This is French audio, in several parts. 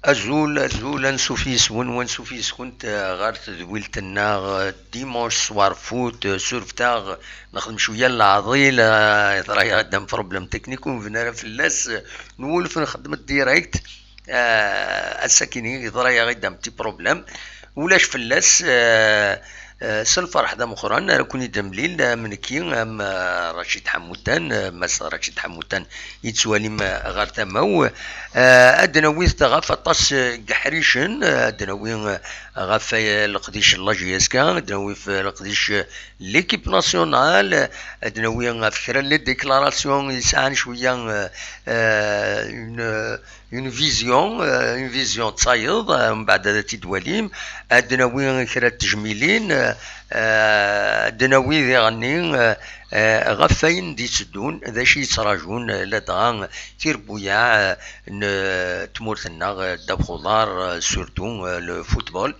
أزول نسوفيس ونسوفيس كنت غارت ذويلت الناغ ديمونش سوار فوت سورفتاغ نخدم شوية العضيل يطرا قدام بروبليم تكنيك ونفنا في اللاس نولف نخدم الديريكت الساكنين يطرا قدام تي بروبليم ولاش في اللاس سالفرح دا مخران كوني دمليل من كي ام رشيد حموتان مس رشيد حموتان يتسوالي غار تماو ادناوي تغاف طاس قحريشن ادناوي غاف القديش لاجيسكا ادناوي في القديش ليكيب ناسيونال ادناوي غاف كرا لي ديكلاراسيون يسعان شويه اون فيزيون تصايد من بعد هذا تدواليم ادناوي كرا التجميلين دناوي ذي غني غفاين دي تسدون ذا شي يتراجون لدغا تيربويا تمورتنا داب خضار سورتو لو فوتبول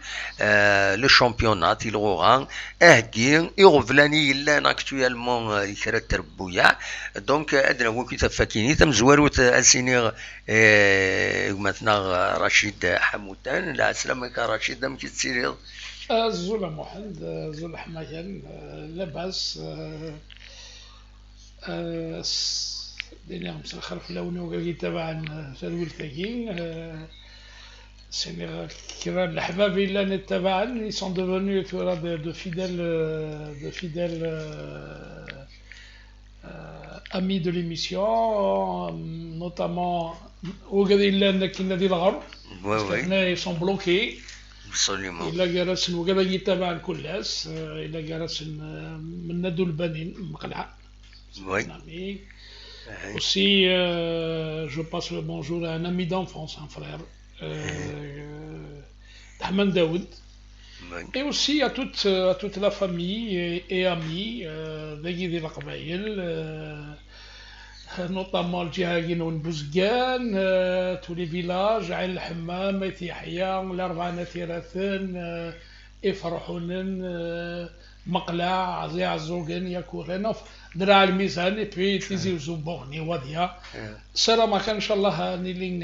لو شامبيونات يلغوغا اهكي يغفلاني لان اكتويالمون كرا تربويا دونك ادنا وكي تفاكيني تم زواروت السينيغ مثلا رشيد حموتان لا سلامك رشيد دم كي تسيريض زول محمد زول حمايان لاباس ديني غمس الخرف لوني وقاقي تبعا تدويل تاكي سيني كرا الحباب إلا نتبعا ils sont devenus de fidèles amis de l'émission notamment وقاقي إلا كي نادي الغرب ils sont bloqués. Absolument. إلا جالس وقاعد يتابع الكلاس إلا جالس من ندو البنين مقلعة. Oui. Aussi, je passe le bonjour à un ami d'enfance, un frère, Ahmed Daoud. Oui. Et aussi à toute la famille et amis de Guidi Laqbaïl, notamment le Djihagin ou Bouzgan, tous les villages, Aïl Hammam, Ethihya, l'Arvana Tirathun, Efrahunen, Maqla, Azé Azougen, Yakourenov, Dra al-Mizan, et puis Tizi Zoubourni, Wadia. Salam Akan, Inch'Allah, Niling,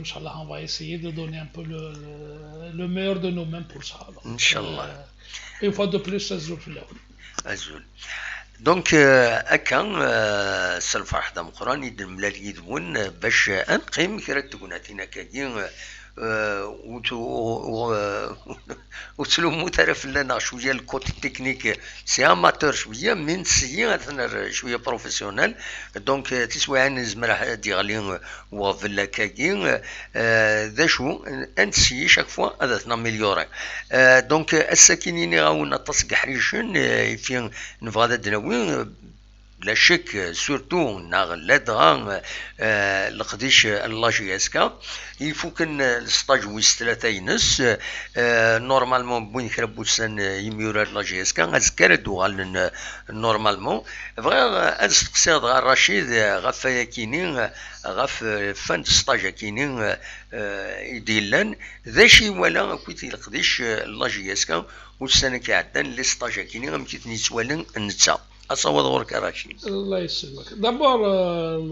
Inch'Allah, on va essayer de donner un peu le meilleur de nous-mêmes pour ça. Inch'Allah. Une fois de plus, Azoul Filaoul. Azoul. دونك اكا سالفرح دا مقران يدم لا يدون باش انقيم كرا تكوناتينا كاين وتلومو تعرف لنا شويه الكوتي تكنيك سي اماتور شويه من سي اثنا شويه بروفيسيونيل دونك تسوى عن زمرا ديغالين وفلا كاين ذا شو انسي شاك فوا هذا ناميليوري دونك الساكنين غاونا تصق حريشن فين نفغادا دناوي بلا شك سورتو ناغ لادغا القديش لاجياسكا يفو كان السطاج ويس ثلاثة ينس نورمالمون بوين كربوتسان يميورات لاجياسكا ازكار دوغال نورمالمون فغا استقصاد غا رشيد غفايا كينين غف فان السطاج كينين يديلان ذا شي ولا كويتي القديش لاجياسكا والسنة كيعدان لي سطاج كينين غمكيت نيتوالن النتا. D'abord,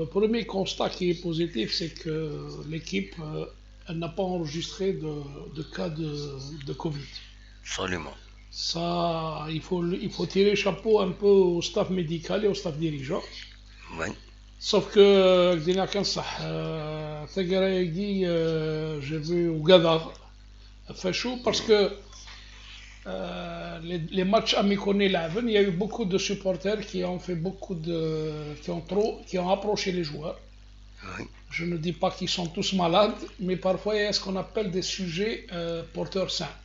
le premier constat qui est positif, c'est que l'équipe n'a pas enregistré de cas de Covid. Absolument. Ça, il faut tirer chapeau un peu au staff médical et au staff dirigeant. Oui. Sauf que, j'ai vu Ougadar, fait chaud parce que les matchs amicaux, il y a eu beaucoup de supporters qui ont fait qui ont approché les joueurs. Oui. Je ne dis pas qu'ils sont tous malades, mais parfois il y a ce qu'on appelle des sujets porteurs sains.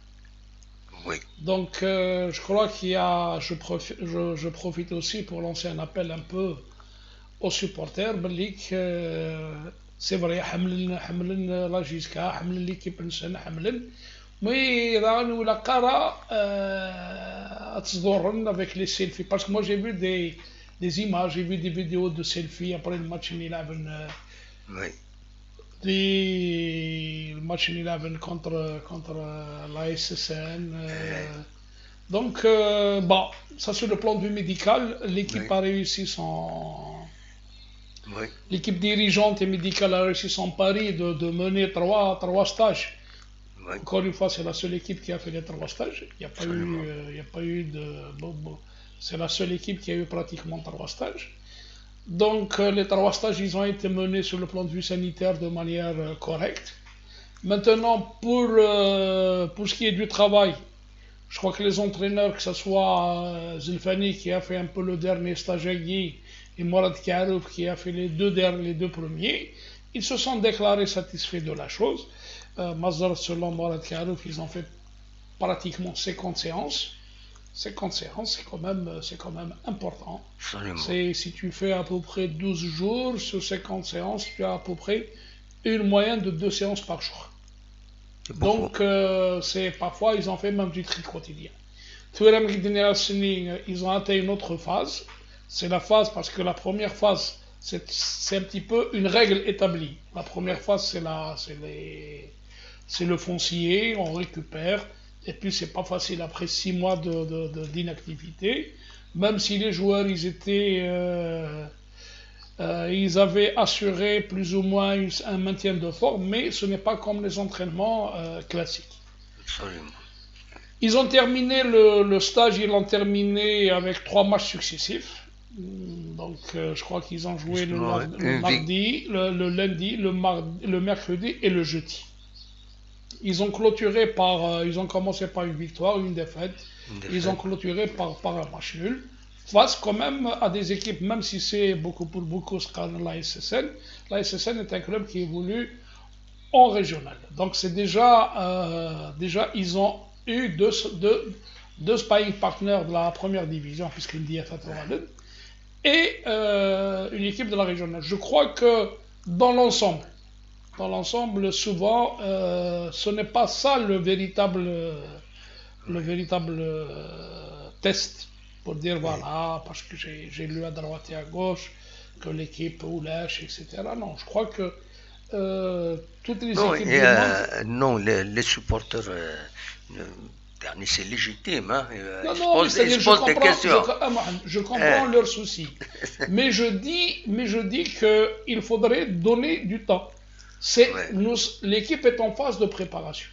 Oui. Donc je crois je profite aussi pour lancer un appel un peu aux supporters. C'est vrai, حملن لاجيسكا حملن l'équipe نسن حملن mais ou la cara avec les selfies parce que moi j'ai vu des images, j'ai vu des vidéos de selfies après le match in 11 oui. Le match in 11 contre la SSN donc bon, ça sur le plan du médical l'équipe oui. A réussi Oui. L'équipe dirigeante et médicale a réussi son pari de mener trois stages. Oui. Encore une fois, c'est la seule équipe qui a fait les trois stages. Il n'y a pas Absolument. eu, il y a pas eu de. C'est la seule équipe qui a eu pratiquement trois stages. Donc, les trois stages, ils ont été menés sur le plan de vue sanitaire de manière correcte. Maintenant, pour ce qui est du travail, je crois que les entraîneurs, que ce soit Zelfani qui a fait un peu le dernier stage à Guy et Morad Karouf qui a fait les deux premiers, ils se sont déclarés satisfaits de la chose. Mazar, selon Morad Karouf, ils ont fait pratiquement 50 séances. 50 séances, c'est quand même important. Si tu fais à peu près 12 jours, sur 50 séances, tu as à peu près une moyenne de 2 séances par jour. Donc, parfois, ils ont fait même du tri quotidien. Ils ont atteint une autre phase. C'est la phase, parce que la première phase, c'est un petit peu une règle établie. La première phase, c'est le foncier, on récupère. Et puis, c'est pas facile après 6 mois d'inactivité. Même si les joueurs, ils avaient assuré plus ou moins un maintien de forme, mais ce n'est pas comme les entraînements classiques. Absolument. Ils ont terminé le stage, ils l'ont terminé avec 3 matchs successifs. Donc, je crois qu'ils ont joué le mardi, le lundi, le mercredi et le jeudi. Ils ont commencé par une victoire, une défaite. Ils ont clôturé par un match nul. Face quand même à des équipes, même si c'est pour beaucoup la SSN. La SSN est un club qui évolue en régional. Donc c'est déjà ils ont eu deux sparring partners de la première division, puisqu'il dit et une équipe de la régionale. Je crois que dans l'ensemble, souvent, ce n'est pas ça le véritable test pour dire voilà, parce que j'ai lu à droite et à gauche que l'équipe ou lâche, etc. Non, je crois que toutes les équipes non, les supporters, c'est légitime. Hein, ils posent des questions. Je comprends leurs soucis. mais je dis qu'il faudrait donner du temps. L'équipe est en phase de préparation.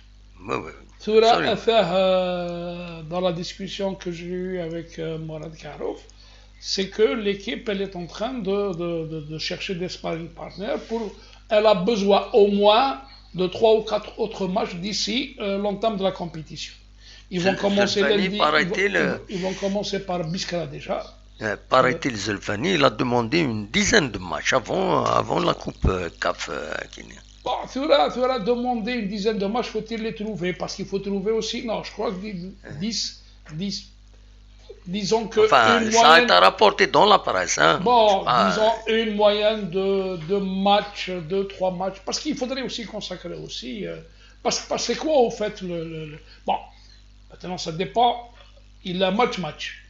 Dans la discussion que j'ai eue avec Morad Karouf, c'est que l'équipe elle est en train de chercher des sparring partners. Elle a besoin au moins de 3 ou 4 autres matchs d'ici l'entame de la compétition. Ils vont commencer lundi. Ils vont commencer par Biskra déjà. Paraît-il, Zelfani, il a demandé une dizaine de matchs avant la Coupe CAF Guinée. Bon, tu auras demandé une dizaine de matchs, faut-il les trouver? Parce qu'il faut trouver aussi, non, je crois que 10, disons que... Enfin, ça a été rapporté dans la presse. Hein. Bon, disons une moyenne de matchs, 2-3 matchs, parce qu'il faudrait aussi consacrer aussi... parce que c'est quoi au fait Bon, maintenant ça dépend, il a match.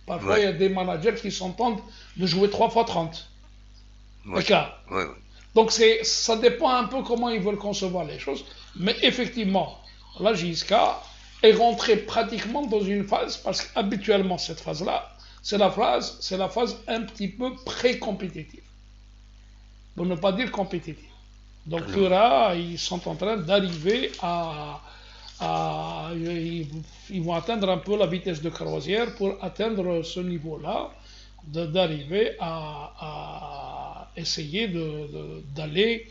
Parfois il y a des managers qui s'entendent de jouer 3 fois 30. D'accord. Donc ça dépend un peu comment ils veulent concevoir les choses. Mais effectivement, la JSK est rentrée pratiquement dans une phase, parce qu'habituellement cette phase-là, c'est la phase un petit peu pré-compétitive. Pour ne pas dire compétitive. Donc là, ils sont en train d'arriver ils vont atteindre un peu la vitesse de croisière pour atteindre ce niveau-là, d'arriver à essayer d'aller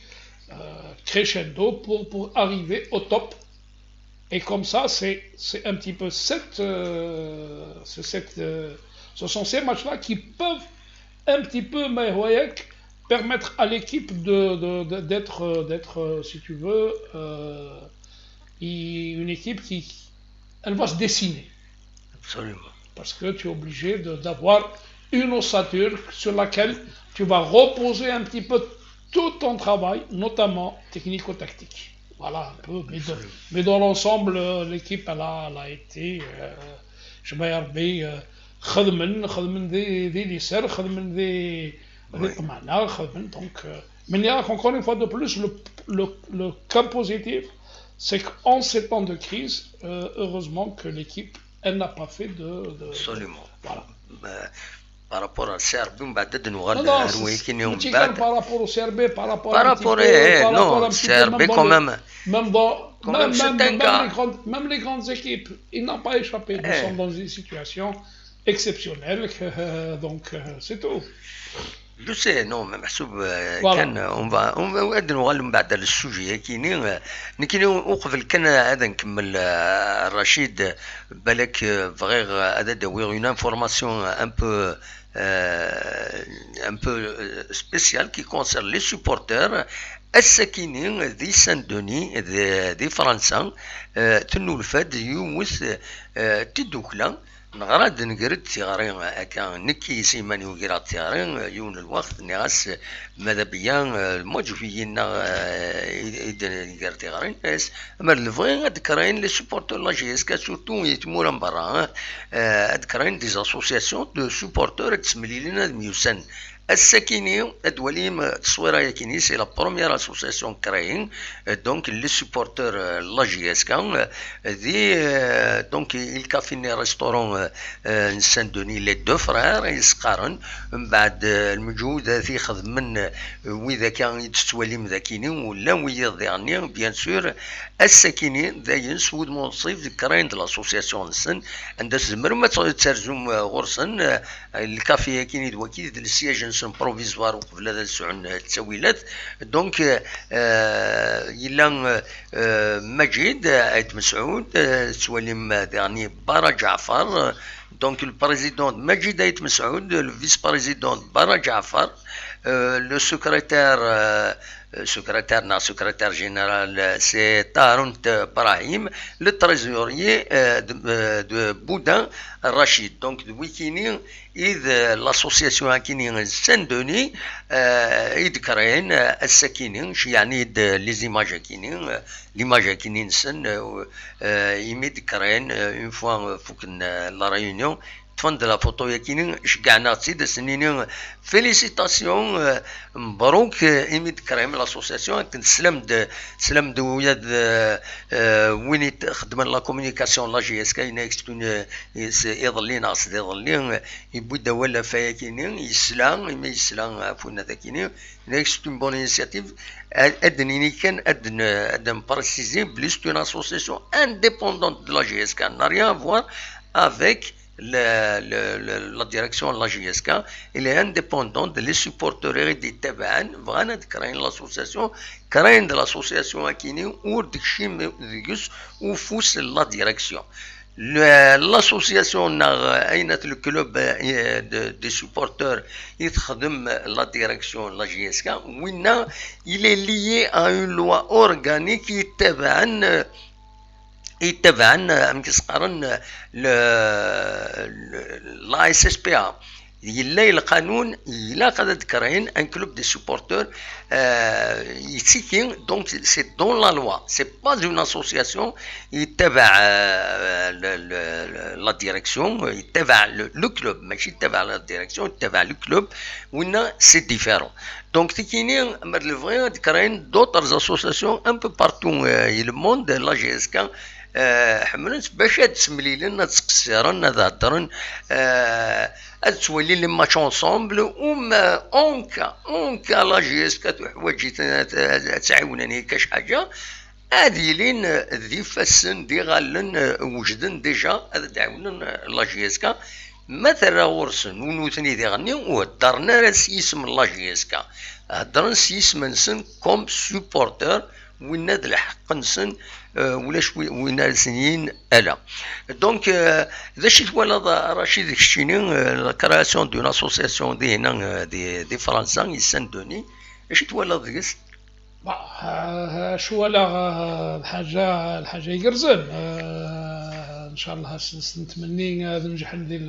crescendo pour arriver au top. Et comme ça, c'est un petit peu ce sont ces matchs-là qui peuvent un petit peu permettre à l'équipe d'être, si tu veux, une équipe elle va se dessiner. Absolument. Parce que tu es obligé d'avoir une ossature sur laquelle tu vas reposer un petit peu tout ton travail, notamment technico-tactique. Voilà un peu. Mais dans l'ensemble, l'équipe, elle a été, je vais dire, خدمن des lycées, خدمن des طمأنة, donc, mais encore une fois de plus, le cas positif, c'est qu'en ces temps de crise, heureusement que l'équipe, elle n'a pas fait Absolument. Voilà. بارابور السربي ومن بعد نوغال Non, رويكين يوم ماشي كان بعد بارابور au CRB, بارابور نو السربي كومام كومام ستانكا même les grandes équipes, ils n'ont pas échappé. Nous sommes dans une situation exceptionnelle, donc c'est tout. جو سي نو محسوب كان اون نوغال من بعد السوجي كاينين وقبل كان هذا نكمل الرشيد بالك فغير هذا دوير اون انفورماسيون un peu spécial qui concerne les supporters الساكنين ذي سان دوني ذي فرنسا تنولفد يوث تدوكلا نغراد نقرد تيغارين هكا نكي سيماني وقراد تيغارين يون الوقت نغاس ماذا بيان الموجودين يقرد تيغارين بس اما الفغين ذكرين لي سوبورتور لا جي اس كا سورتو يتمورا من برا ذكرين دي اسوسياسيون دو سوبورتور تسملي لنا ميوسن الساكنين الدوليم تصويره يكيني سي لا بروميير اسوسياسيون كراين دونك لي سوبورتور لا جي اس كا دي دونك الكافيني ريستورون سان دوني لي دو فرير يسقارن من بعد المجهود في خدم واذا كان يتسواليم ذاكيني ولا ويضيعني بيان سور الساكنين داين سود منصيف كراين دو لاسوسياسيون سن عندها زمر ما ترجم غرسن الكافي كيني دوكي السياج نسن بروفيزوار وقبل هذا السعون التسويلات دونك يلا مجيد عيد مسعود سواليم يعني بارا جعفر دونك البريزيدون مجيد عيد مسعود الفيس بريزيدون بارا جعفر لو secrétaire général c'est Tarunt Brahim, le trésorier de Boudin Rachid. Donc de Wikini et de l'association Akini Saint-Denis, et de Karain, Sakini, yani les images Akini, l'image Akini Saint, il met de Karain une fois la réunion. تفند لا فوتو يكينين شقعنا تسيد سنين فيليسيتاسيون مبروك ايميد كريم لاسوسياسيون كنت سلمد وياد وين خدم لا كومونيكاسيون لا جي اس كاين اكستون يظلين اصد يظلين يبدا ولا فيكينين يسلام عفوا ذاكينين اكستون بون انيسياتيف ادنيني كان ادن بريسيزي بليست اون اسوسياسيون انديبوندونت دو لا جي اس كان n'a rien à voir avec la direction de la JSK, elle est indépendante, les supporters des Taban, vraiment créer l'association, créer de l'association à Kini ou de Chim ou fous la direction. L'association le club des supporters il la direction de la JSK, il est lié à une loi organique qui est يتبعن مكسقرن لا اس اس بي ا يلا القانون يلا قد ذكرين ان كلوب دي سوبورتور يتسيكين دونك سي دون لا لوا سي با اون اسوسياسيون يتبع لا ديريكسيون يتبع لو كلوب ماشي يتبع لا ديريكسيون يتبع لو كلوب ونا سي ديفيرون دونك تكينين مر لو فري ذكرين دوطرز اسوسياسيون ان بو بارتو لو موند لا جي اس كا حملت باش تسملي لنا تقصيرن هضرن تولي لي ماتش اونصومبل وما اونكا لا جي اس كتحوايج تعاونني كاش حاجه هادي لين ذي فاسن دي غالن وجدن ديجا هذا تعاونن لا جي اس كا مثلا غورسن ونوثني ذي غني وهدرنا راس اسم لا جي اس كا هدرن سيسم نسن كوم سوبورتور وين هذا الحق نسن ولا شوي وين سنين الا دونك ذا شي تولى رشيد كشينين لا كراسيون دون اسوسياسيون دي هنا دي فرنسا سان دوني اش تولى ذيس شو ولا الحاجه يقرزن ان شاء الله نتمني ننجح ندير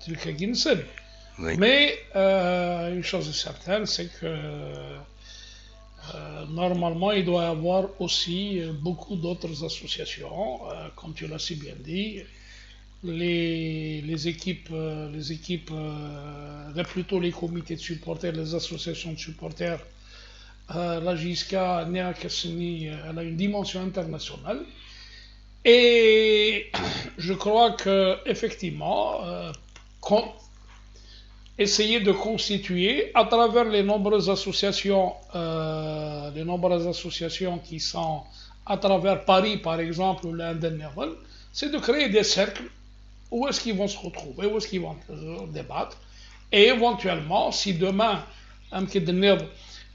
تلك جنسن مي une chose est certaine c'est que normalement, il doit y avoir aussi beaucoup d'autres associations, comme tu l'as si bien dit. Les équipes, plutôt les comités de supporters, les associations de supporters, la JSK, elle a une dimension internationale. Et je crois que effectivement, essayer de constituer à travers les nombreuses associations qui sont à travers Paris par exemple ou l'Inde, c'est de créer des cercles où est-ce qu'ils vont se retrouver, où est-ce qu'ils vont débattre, et éventuellement si demain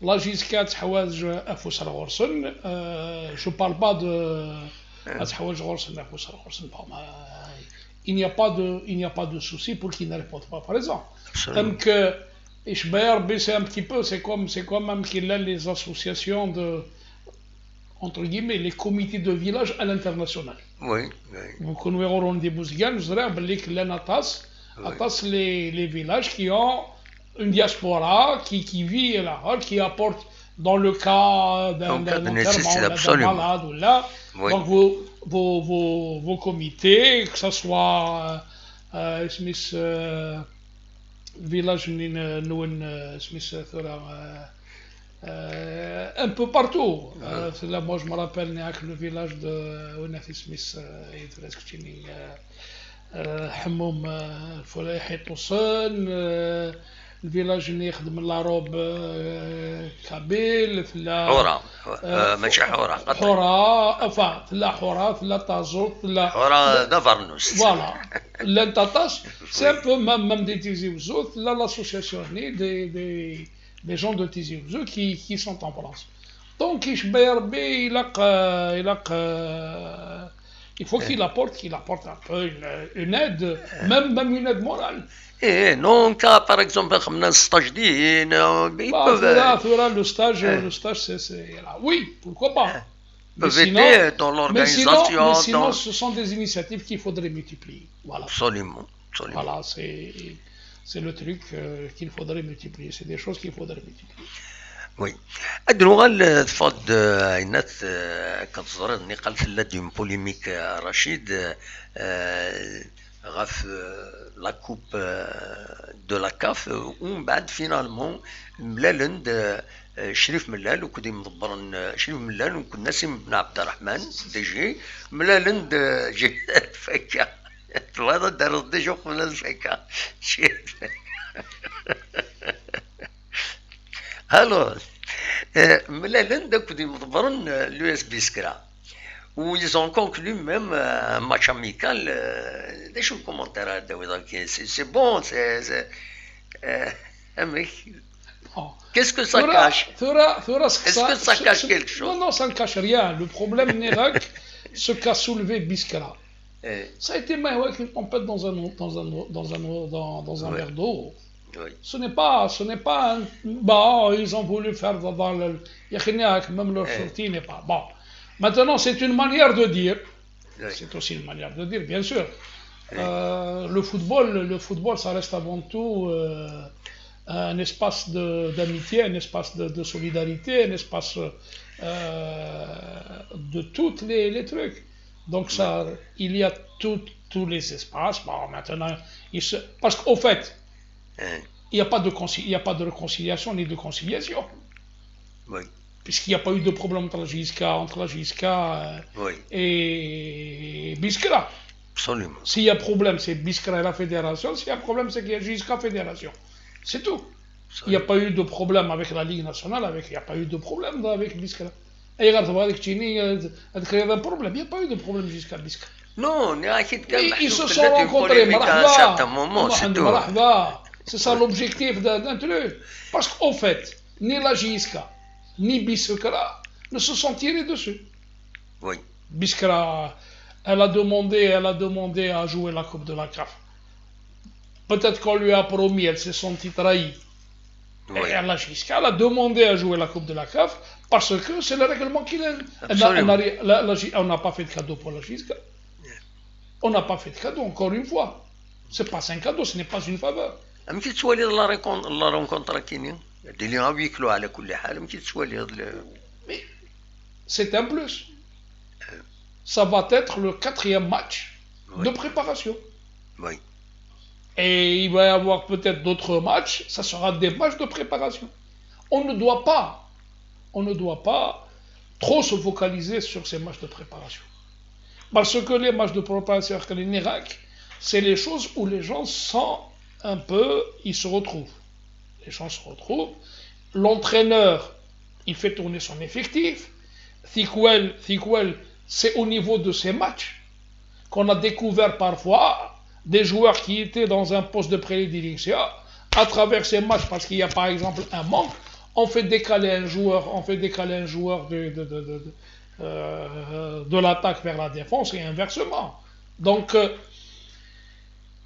la JISCA تحواج أفوس الغرسن, je parle pas de تحواج غرسن أفوس الغرسن, il n'y a pas de souci pour qu'ils ne répondent pas par exemple. Donc c'est un petit peu, c'est comme même qu'il a les associations de, entre guillemets, les comités de village à l'international. Oui. Donc nous avons des bousgans, nous avons les villages qui ont une diaspora qui vit là, qui apporte dans le cas d'un malade ou là. Oui. Donc vos comités, que ce soit village un peu partout. Là, moi je me rappelle le village de Smith Hamoum Foulahi Toussaint, le village اللي يخدم العروب كابيل حورة ماشي حورة enfin حورة تازوت حورة دفرنوس voilà l'Antatas c'est un peu même des Tizi Ouzou là l'association des gens de Tizi Ouzou qui sont en France donc il faut qu'il apporte un peu une aide même une aide morale. Et non, par exemple, comme un stage le stage, c'est là. Oui, pourquoi pas. Sinon, dans l'organisation. Mais sinon, ce sont des initiatives qu'il faudrait multiplier. Voilà. Absolument. Voilà, c'est le truc qu'il faudrait multiplier. C'est des choses qu'il faudrait multiplier. Oui. أدنو تفضل عينات كتزرد نقل في اللاديوم بوليميك رشيد غاف لا كوب دو لا كاف ومن بعد فينالمون ملالند شريف ملال وكدي مدبرن شريف ملال وكن نسيم بن عبد الرحمن دي جي ملالند جي فكا هذا دار دي جو من الفكا Alors, Melaland, l'USB Scra, où ils ont conclu même un match amical. Des choses commentaires, c'est bon, qu'est-ce que ça cache? Est-ce que ça cache quelque chose? Non, ça ne cache rien. Le problème n'est ce qu'a soulevé Biskra. Ça a été une tempête dans un verre d'eau. Oui. Ce n'est pas bon, ils ont voulu faire dans le même leur sortie n'est pas bon. Maintenant, c'est une manière de dire. Oui. C'est aussi une manière de dire, bien sûr. Oui. Le football, ça reste avant tout un espace d'amitié, un espace de solidarité, un espace de tous les trucs. Donc ça, il y a tous les espaces. Bon, maintenant, parce qu'au fait. Il n'y a pas de réconciliation ni de conciliation. Oui. Puisqu'il n'y a pas eu de problème entre la JISCA oui. Et Biskra. Absolument. S'il y a problème, c'est Biskra et la fédération. S'il y a problème, c'est qu'il y a JISCA fédération. C'est tout. Absolument. Il n'y a pas eu de problème avec la Ligue nationale, il n'y a pas eu de problème avec Biskra. Et regarde, avec Chini, a créé un problème. Il n'y a pas eu de problème jusqu'à Biskra. Non, ils se sont rencontrés à un certain moment, c'est tout. C'est ça l'objectif d'un truc. Parce qu'au fait, ni la JISCA, ni Biskra ne se sont tirés dessus. Oui. Biskra, elle a demandé à jouer la Coupe de la CAF. Peut-être qu'on lui a promis, elle s'est sentie trahie. Oui. Et la JISCA, elle a demandé à jouer la Coupe de la CAF parce que c'est le règlement qu'il a. On n'a pas fait de cadeau pour la JISCA. On n'a pas fait de cadeau, encore une fois. Ce n'est pas un cadeau, ce n'est pas une faveur. يمكن تسوالي لا رونكونترا كاينين اللي غاويكلو على كل حال يمكن تسوالي c'est un plus. Ça va être le 4e match de préparation. Oui. Et il va y avoir peut-être d'autres matchs, ça sera des matchs de préparation. On ne doit pas trop se focaliser sur ces matchs de préparation. Parce que les matchs de préparation en Irak, c'est les choses où les gens sont un peu, ils se retrouvent. Les gens se retrouvent. L'entraîneur, il fait tourner son effectif. Thikwel, c'est au niveau de ces matchs qu'on a découvert parfois des joueurs qui étaient dans un poste de prédilection. À travers ces matchs, parce qu'il y a par exemple un manque, on fait décaler un joueur de l'attaque vers la défense et inversement. Donc,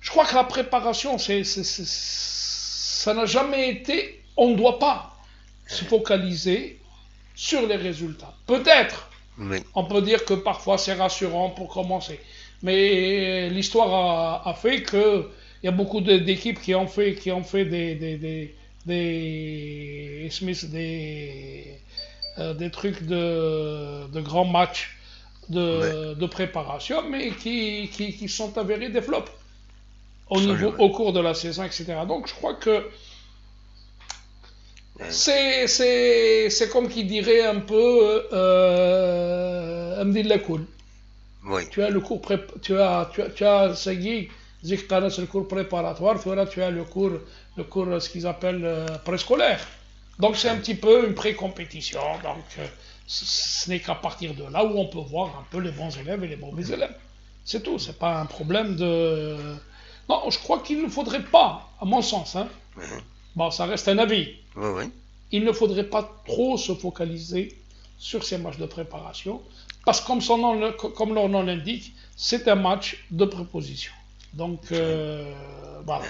je crois que la préparation, ça n'a jamais été, on ne doit pas se focaliser sur les résultats. Peut-être, on peut dire que parfois c'est rassurant pour commencer, mais l'histoire a fait que il y a beaucoup d'équipes qui ont fait des trucs de grands matchs de préparation, mais qui sont avérés des flops au cours de la saison, etc. Donc je crois que c'est comme qui dirait un peu Amdillah Koul. Oui. Tu as le cours tu as Sagui, le cours préparatoire, tu as le cours ce qu'ils appellent préscolaire. Donc c'est un petit peu une pré-compétition. Donc ce n'est qu'à partir de là où on peut voir un peu les bons élèves et les mauvais élèves. C'est tout, c'est pas un problème de... Non, je crois qu'il ne faudrait pas, à mon sens, bon, ça reste un avis. Il ne faudrait pas trop se focaliser sur ces matchs de préparation, parce que comme leur nom l'indique, c'est un match de préposition. Donc, voilà.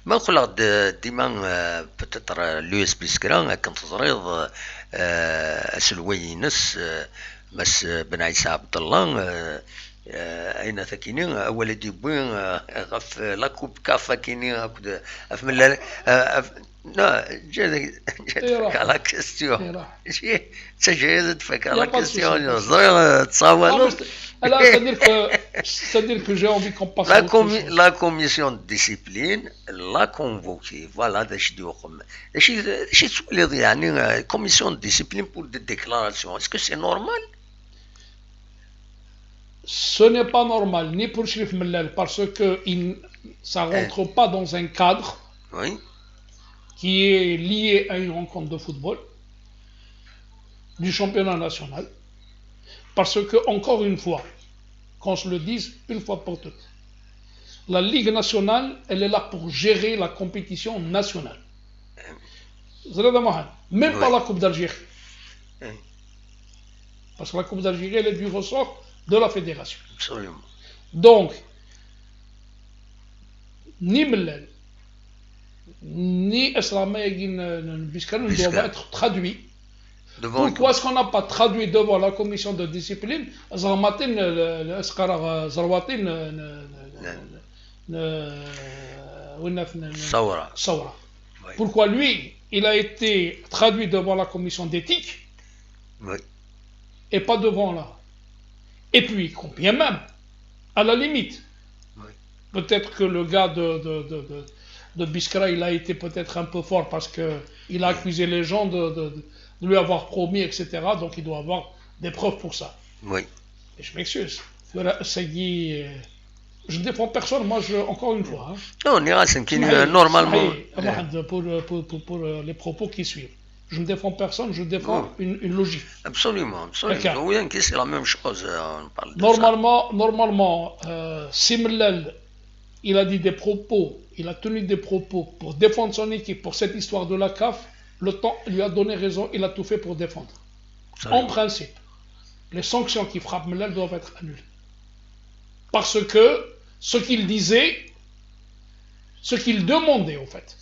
ما نقول ديما بتتر لويس بيسكرا كنت صغير اسلوينس مس بن عيسى عبد الله اين ثكينين اول ديبوين غف لاكوب كافا كينين اف من لا جاتك على كيستيون شي تجهزت فيك على كيستيون صغير تصاور. Alors, c'est-à-dire que j'ai envie qu'on passe la commission de discipline l'a convoqué. Voilà, une commission de discipline pour des déclarations. Est-ce que c'est normal? Ce n'est pas normal, ni pour Chérif Mellal, parce que ça ne rentre pas dans un cadre qui est lié à une rencontre de football du championnat national. Parce que, encore une fois, qu'on se le dise une fois pour toutes, la Ligue nationale, elle est là pour gérer la compétition nationale. Même pas la Coupe d'Algérie. Parce que la Coupe d'Algérie, elle est du ressort de la fédération. Absolument. Donc, ni Mellal, ni Eslamé Biskan doivent être traduits. Pourquoi est-ce qu'on n'a pas traduit devant la commission de discipline Sawra? Pourquoi lui, il a été traduit devant la commission d'éthique et pas devant là? Et puis, combien même, à la limite, peut-être que le gars de Biskra, il a été peut-être un peu fort parce qu'il a accusé les gens de lui avoir promis, etc. Donc il doit avoir des preuves pour ça. Oui. Et je m'excuse. Je ne défends personne, moi, encore une fois. Non, normalement. Pour les propos qui suivent. Je ne défends personne, je défends une logique. Absolument. Oui, c'est la même chose. On parle de normalement, si Mellal, il a dit des propos, il a tenu des propos pour défendre son équipe, pour cette histoire de la CAF, le temps lui a donné raison, il a tout fait pour défendre. En principe, les sanctions qui frappent Mellal doivent être annulées. Parce que ce qu'il disait, ce qu'il demandait en fait,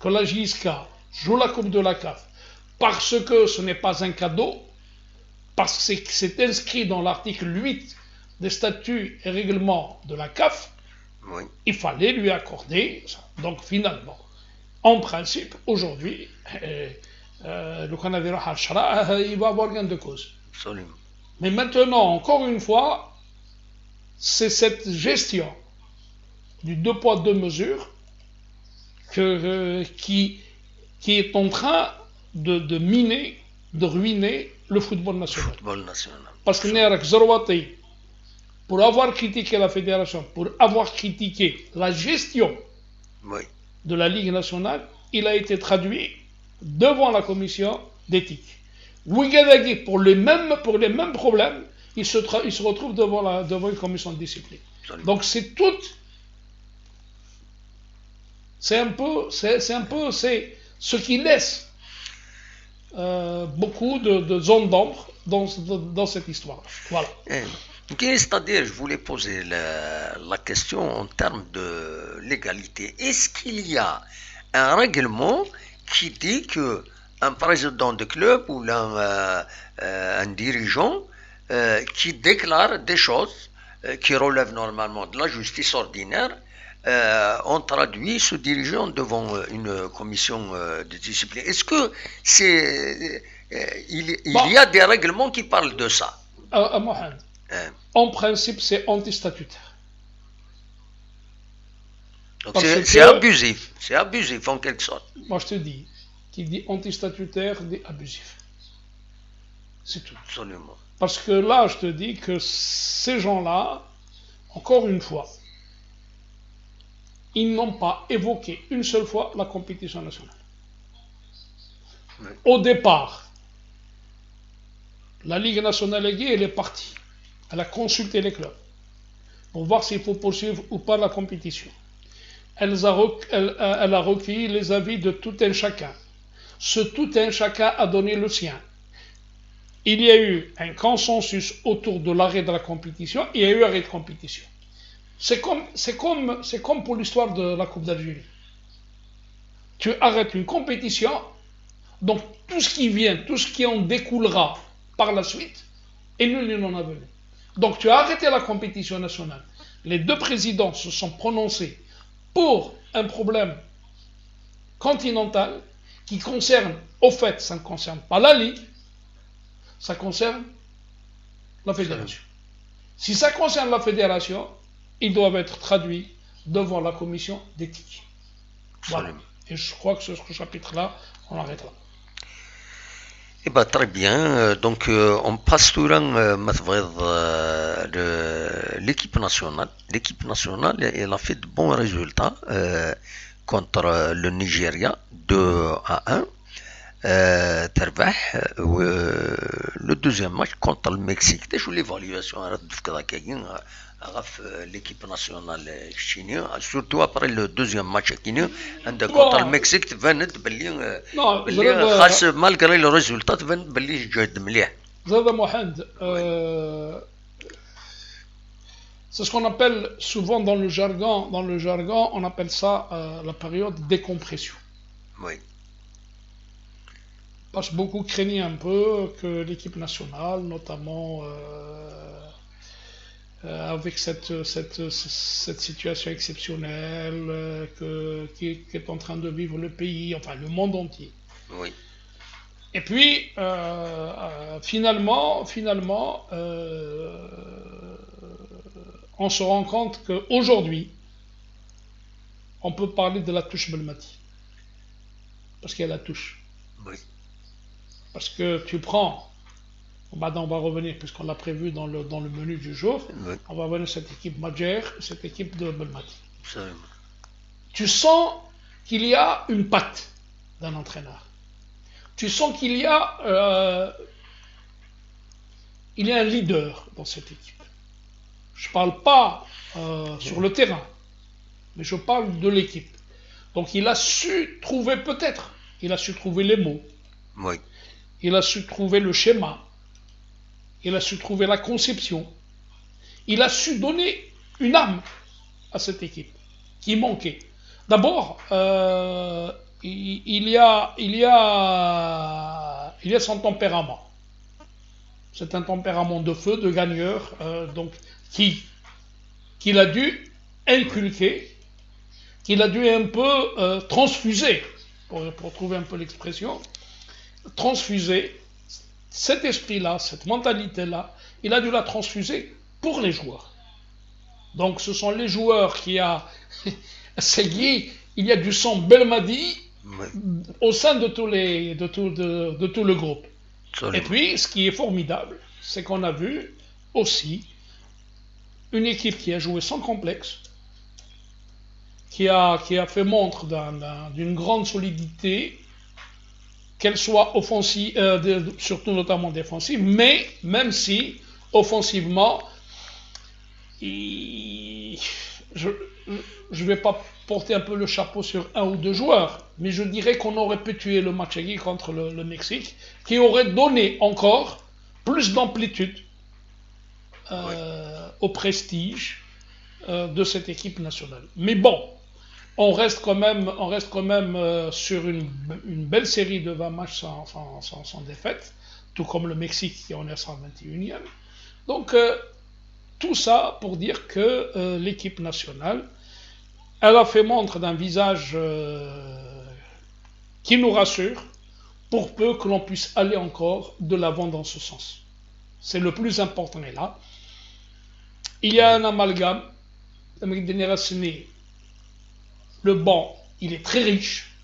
que la JSK joue la Coupe de la CAF, parce que ce n'est pas un cadeau, parce que c'est inscrit dans l'article 8 des statuts et règlements de la CAF, il fallait lui accorder ça. Donc finalement, en principe, aujourd'hui, le Canada il va avoir gain de cause. Absolument. Mais maintenant, encore une fois, c'est cette gestion du 2 poids 2 mesures qui est en train de miner, de ruiner le football national. Parce que Nérak Zarwati, pour avoir critiqué la fédération, pour avoir critiqué la gestion Oui. de la Ligue nationale, il a été traduit devant la commission d'éthique. Ouégadagui, pour les mêmes problèmes, il se retrouve devant une commission de discipline. Absolument. Donc c'est tout. C'est ce qui laisse beaucoup de zones d'ombre dans cette histoire. Voilà. C'est-à-dire, je voulais poser la question en termes de légalité. Est-ce qu'il y a un règlement qui dit que un président de club ou un dirigeant qui déclare des choses qui relèvent normalement de la justice ordinaire, on traduit ce dirigeant devant une commission de discipline? Est-ce que il y a des règlements qui parlent de ça? Mohamed, en principe, c'est antistatutaire. Donc c'est abusif. C'est abusif en quelque sorte. Moi, je te dis, qui dit antistatutaire dit abusif. C'est tout. Absolument. Parce que là, je te dis que ces gens-là, encore une fois, ils n'ont pas évoqué une seule fois la compétition nationale. Oui. Au départ, la Ligue nationale elle est partie. Elle a consulté les clubs pour voir s'il faut poursuivre ou pas la compétition. Elle a recueilli les avis de tout un chacun. Ce tout un chacun a donné le sien. Il y a eu un consensus autour de l'arrêt de la compétition. Il y a eu arrêt de compétition. C'est comme pour l'histoire de la Coupe d'Algérie. Tu arrêtes une compétition, donc tout ce qui vient, tout ce qui en découlera par la suite, et nul n'en a venu. Donc tu as arrêté la compétition nationale. Les deux présidents se sont prononcés pour un problème continental qui concerne, au fait, ça ne concerne pas la Ligue, ça concerne la fédération. Si ça concerne la fédération, ils doivent être traduits devant la commission d'éthique. Voilà. Et je crois que ce chapitre-là, on l'arrête là. Eh bien, très bien. Donc, on passe tout l'équipe nationale. L'équipe nationale, elle a fait de bons résultats contre le Nigeria, 2-1. Le deuxième match contre le Mexique. Déjà, l'évaluation l'équipe nationale chinienne, surtout après le deuxième match contre le Mexique, malgré le résultat, c'est ce qu'on appelle souvent dans le jargon, on appelle ça la période de décompression. Oui. Parce que beaucoup craignaient un peu que l'équipe nationale, notamment avec cette situation exceptionnelle qui est en train de vivre le pays, enfin le monde entier. Oui. Et puis, finalement, on se rend compte qu'aujourd'hui, on peut parler de la touche Belmadi. Parce qu'il y a la touche. Oui. Parce que tu prends, on va revenir, puisqu'on l'a prévu dans le menu du jour, oui. On va revenir cette équipe Madjer, cette équipe de Belmadi. Tu sens qu'il y a une patte d'un entraîneur. Tu sens qu'il y a un leader dans cette équipe. Je ne parle pas sur le terrain, mais je parle de l'équipe. Donc il a su trouver les mots. Oui. Il a su trouver le schéma. Il a su trouver la conception. Il a su donner une âme à cette équipe qui manquait. D'abord, il y a son tempérament. C'est un tempérament de feu, de gagneur, donc qu'il a dû inculquer, qu'il a dû un peu transfuser, pour trouver un peu l'expression, transfuser cet esprit-là, cette mentalité-là, il a dû la transfuser pour les joueurs. Donc ce sont les joueurs qui a essayé, il y a du sang Belmadi au sein de tout le groupe. Absolument. Et puis, ce qui est formidable, c'est qu'on a vu aussi une équipe qui a joué sans complexe, qui a fait montre d'une grande solidité, qu'elle soit offensive, surtout notamment défensive, mais même si offensivement, je ne vais pas porter un peu le chapeau sur un ou deux joueurs, mais je dirais qu'on aurait pu tuer le match contre le Mexique, qui aurait donné encore plus d'amplitude au prestige de cette équipe nationale. Mais bon, on reste quand même sur une belle série de 20 matchs sans défaite, tout comme le Mexique qui en est 121e. Donc, tout ça pour dire que l'équipe nationale, elle a fait montre d'un visage qui nous rassure, pour peu que l'on puisse aller encore de l'avant dans ce sens. C'est le plus important est là. Il y a un amalgame. Le banc, il est très riche.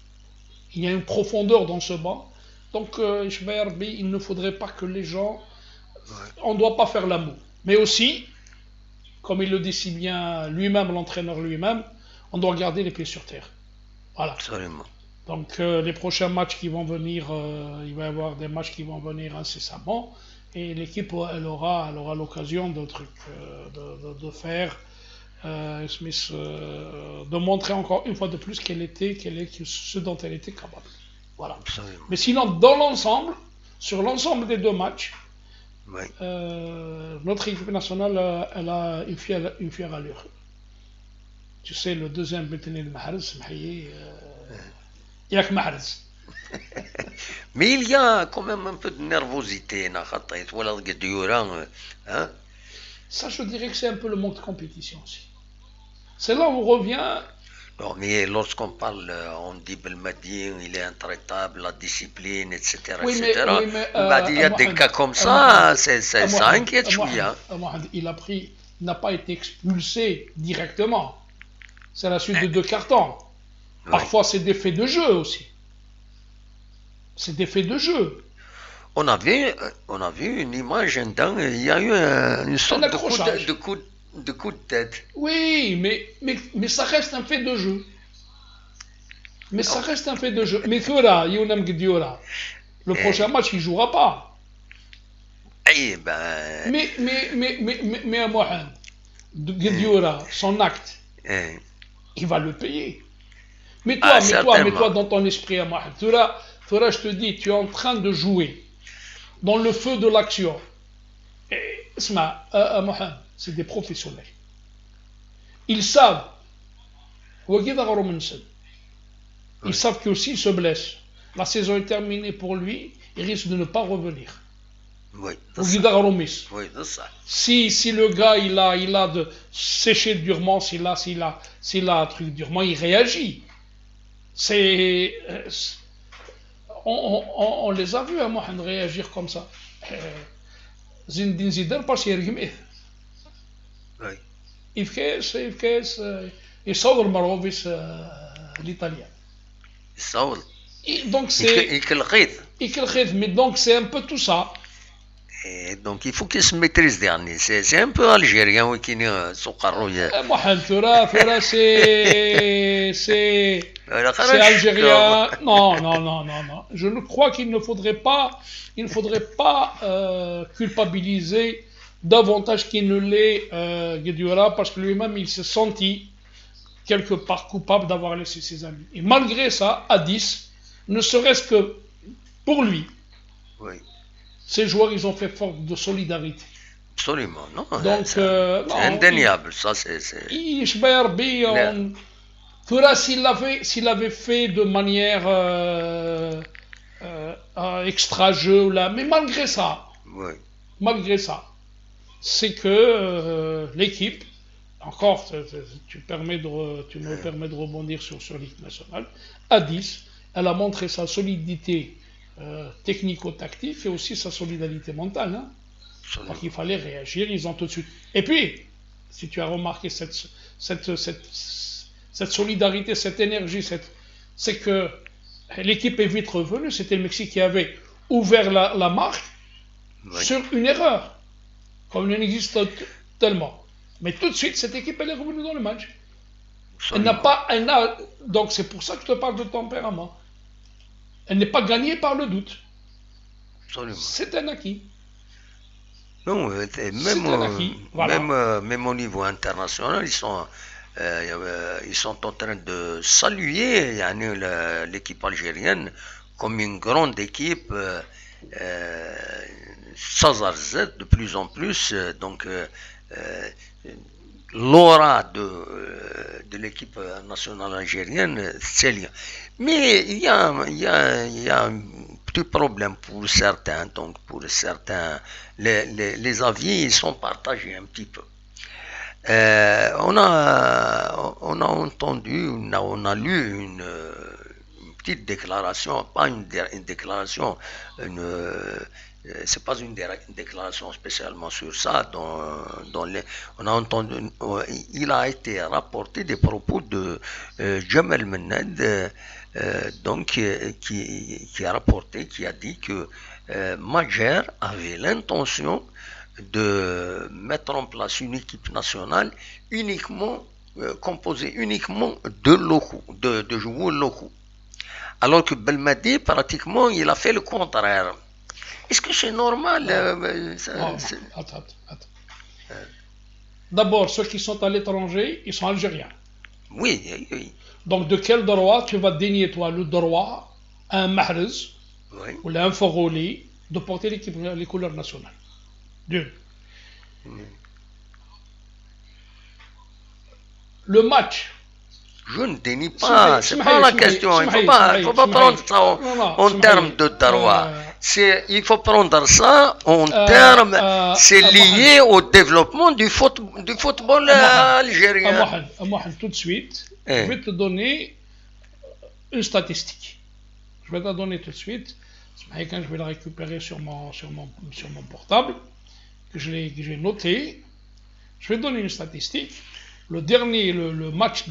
Il y a une profondeur dans ce banc. Donc, il ne faudrait pas que les gens... On ne doit pas faire l'amour. Mais aussi, comme il le dit si bien lui-même, l'entraîneur lui-même, on doit garder les pieds sur terre. Voilà. Absolument. Donc, les prochains matchs qui vont venir, il va y avoir des matchs qui vont venir incessamment. Et l'équipe, elle aura l'occasion de faire... de montrer encore une fois de plus ce dont elle était capable. Voilà. Absolument. Mais sinon, dans l'ensemble, sur l'ensemble des deux matchs, oui. Notre équipe nationale, elle a une fière allure. Tu sais, le deuxième Bettenel Mahrez, Yak Mahrez. Mais il y a quand même un peu de nervosité, hein? Ça, je dirais que c'est un peu le manque de compétition aussi. C'est là où on revient. Non, mais lorsqu'on parle, on dit Belmadi, il est intraitable, la discipline, etc. Oui, etc. mais il y a des cas comme ça, ça inquiète chouïa. Il n'a pas été expulsé directement. C'est la suite de 2 cartons. Oui. Parfois, c'est des faits de jeu aussi. C'est des faits de jeu. On a vu une image, il y a eu une sorte de coup de tête. Oui, mais ça reste un fait de jeu. Mais ça reste un fait de jeu. Mais Thura, Younam Gdiora, le prochain match, il ne jouera pas. Eh ben... Mais à Mohamed, Gdiora, son acte, il va le payer. Mais toi, dans ton esprit à Mohamed, Thura, je te dis, tu es en train de jouer dans le feu de l'action. Mohamed, c'est des professionnels. Ils savent. Ils savent que s'il se blesse, la saison est terminée pour lui, il risque de ne pas revenir. Oui, c'est ça. Si le gars il a de sécher durement, s'il a un truc durement, il réagit. On les a vus à Mohamed réagir comme ça. Zinedine Zidane parce qu'il يرقم يفكاس يصور المروفيس l'italien. يصور. Donc c'est mais donc c'est un peu tout ça. Et donc il faut qu'il se maîtrise dernier. C'est un peu algérien qui est Soukarouya. Mohamed c'est algérien. Non. Je ne crois qu'il ne faudrait pas culpabiliser davantage qu'il ne l'est Guedioura, parce que lui-même il s'est senti quelque part coupable d'avoir laissé ses amis. Et malgré ça, à 10, ne serait-ce que pour lui, oui. Ces joueurs ils ont fait force de solidarité. Absolument, non. Donc c'est indéniable, ça c'est. S'il l'avait fait de manière extra-jeu, là, mais malgré ça, c'est que l'équipe, encore, tu me permets de rebondir sur l'équipe nationale, à 10, elle a montré sa solidité technico-tactique et aussi sa solidarité mentale. Hein. Donc il fallait réagir, ils ont tout de suite. Et puis, si tu as remarqué cette solidarité, cette énergie, c'est que l'équipe est vite revenue. C'était le Mexique qui avait ouvert la marque sur une erreur, comme il n'existe tellement. Mais tout de suite, cette équipe elle est revenue dans le match. Donc c'est pour ça que je te parle de tempérament. Elle n'est pas gagnée par le doute. Absolument. C'est un acquis. Non, Voilà. même au niveau international, ils sont en train de saluer l'équipe algérienne comme une grande équipe, sans arrêt, de plus en plus. L'aura de l'équipe nationale algérienne, c'est lié. Mais il y a un petit problème pour certains. Donc, pour certains, les avis ils sont partagés un petit peu. On a entendu, on a lu une petite déclaration, pas une déclaration, c'est pas une déclaration spécialement sur ça. On a entendu, il a été rapporté des propos de Jamal Menad, qui a rapporté, qui a dit que Majer avait l'intention de mettre en place une équipe nationale uniquement composée uniquement de joueurs locaux. Alors que Belmadi, pratiquement, il a fait le contraire. Est-ce que c'est normal? Attends. D'abord, ceux qui sont à l'étranger, ils sont algériens. Oui. Donc, de quel droit tu vas dénier, toi, le droit à un Mahrez ou à un Farouli de porter les couleurs nationales? D'une. Le match. Je ne dénie pas, c'est pas la question. Il ne faut pas prendre ça en termes de droit. Il faut prendre ça en termes, c'est lié au développement du football algérien. Tout de suite, je vais te donner une statistique. Je vais te la donner tout de suite. Je vais la récupérer sur mon portable, que j'ai noté. Je vais te donner une statistique. Le match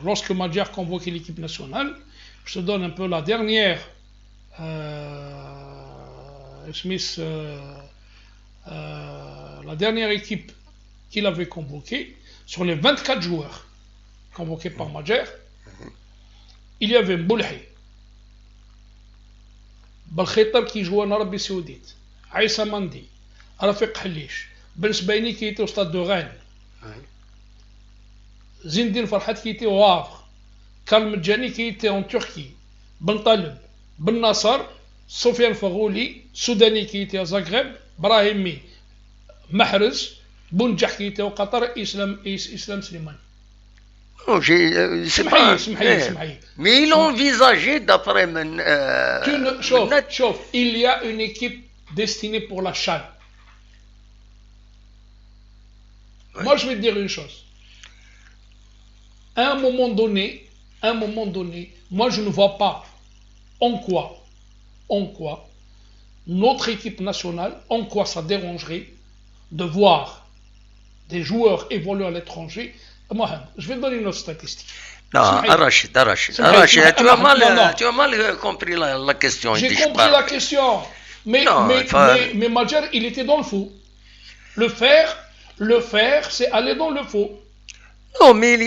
lorsque Majer convoquait l'équipe nationale, je te donne un peu la dernière la dernière équipe qu'il avait convoquée. Sur les 24 joueurs convoqués par Majer, il y avait Mboulhi, Balkhitar qui jouait en Arabie Saoudite, Aïssa Mandi, Rafiq Halish, Ben Sbaini qui était au stade de Rennes, Zindine Farhat qui était au Havre, Karl Medjani qui était en Turquie, Ben Talib, Ben Nassar, Sofiane Farouli, Soudani qui était à Zagreb, Brahimi, Mahrez, Bounjah qui était au Qatar, Islam Slimani. Non, mais il a envisagé d'après il y a une équipe destinée pour la CHAN. Moi, je vais te dire une chose. À un moment donné, moi, je ne vois pas en quoi notre équipe nationale, en quoi ça dérangerait de voir des joueurs évoluer à l'étranger. Moi, je vais te donner une autre statistique. Non, Arachid, tu as mal compris la question. J'ai compris la question, mais Majer, il était dans le faux. Le faire, c'est aller dans le faux. Non, mais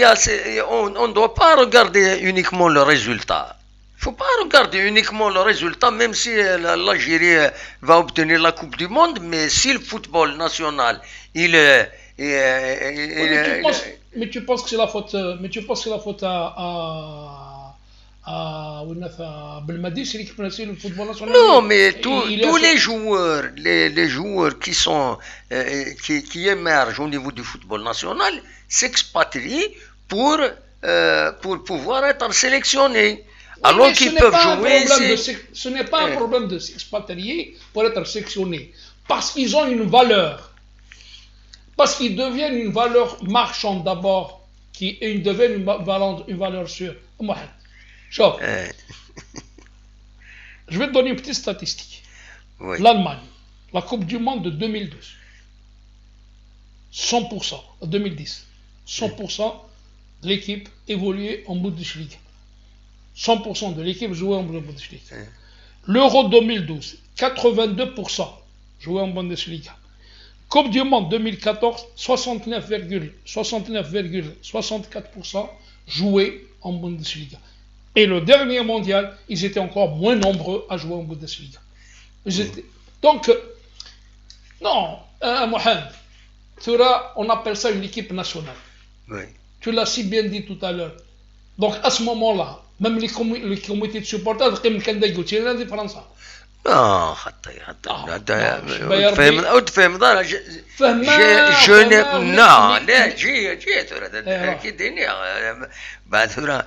on ne doit pas regarder uniquement le résultat. Il ne faut pas regarder uniquement le résultat, même si l'Algérie va obtenir la Coupe du Monde, mais si le football national, mais tu penses que c'est la faute, à Belmadi, c'est l'équipe nationale du football national. Non, mais tous les joueurs qui émergent au niveau du football national s'expatrient pour pouvoir être sélectionnés. Alors qu'ils peuvent jouer ici. Ce n'est pas un problème de s'expatrier pour être sélectionné, parce qu'ils ont une valeur. Parce qu'ils deviennent une valeur marchande d'abord, ils deviennent une valeur sûre. Je vais te donner une petite statistique. Oui. L'Allemagne, la Coupe du Monde de 2012, 100%, 2010, 100% de l'équipe évoluait en Bundesliga. 100% de l'équipe jouait en Bundesliga. L'Euro 2012, 82% jouait en Bundesliga. Coupe du Monde 2014, 69,64% joués en Bundesliga. Et le dernier mondial, ils étaient encore moins nombreux à jouer en Bundesliga. Donc, non, Mohamed, on appelle ça une équipe nationale. Oui. Tu l'as si bien dit tout à l'heure. Donc, à ce moment-là, même les comités de supporters, ils ont des différences. Non, حتى فهم ضل je n'ai non لا جيت كيديني بعد هنا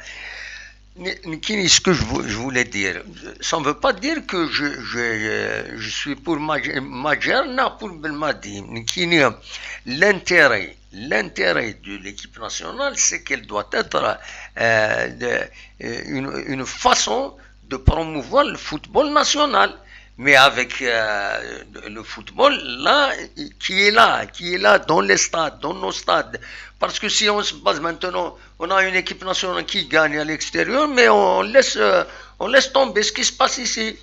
ce que je voulais dire, ça ne veut pas dire que je suis pour Madjer, non, pour Belmadi. L'intérêt de l'équipe nationale, c'est qu'elle doit être une façon de promouvoir le football national. Mais avec le football là, qui est là dans les stades, dans nos stades. Parce que si on se base maintenant, on a une équipe nationale qui gagne à l'extérieur, mais on laisse tomber ce qui se passe ici.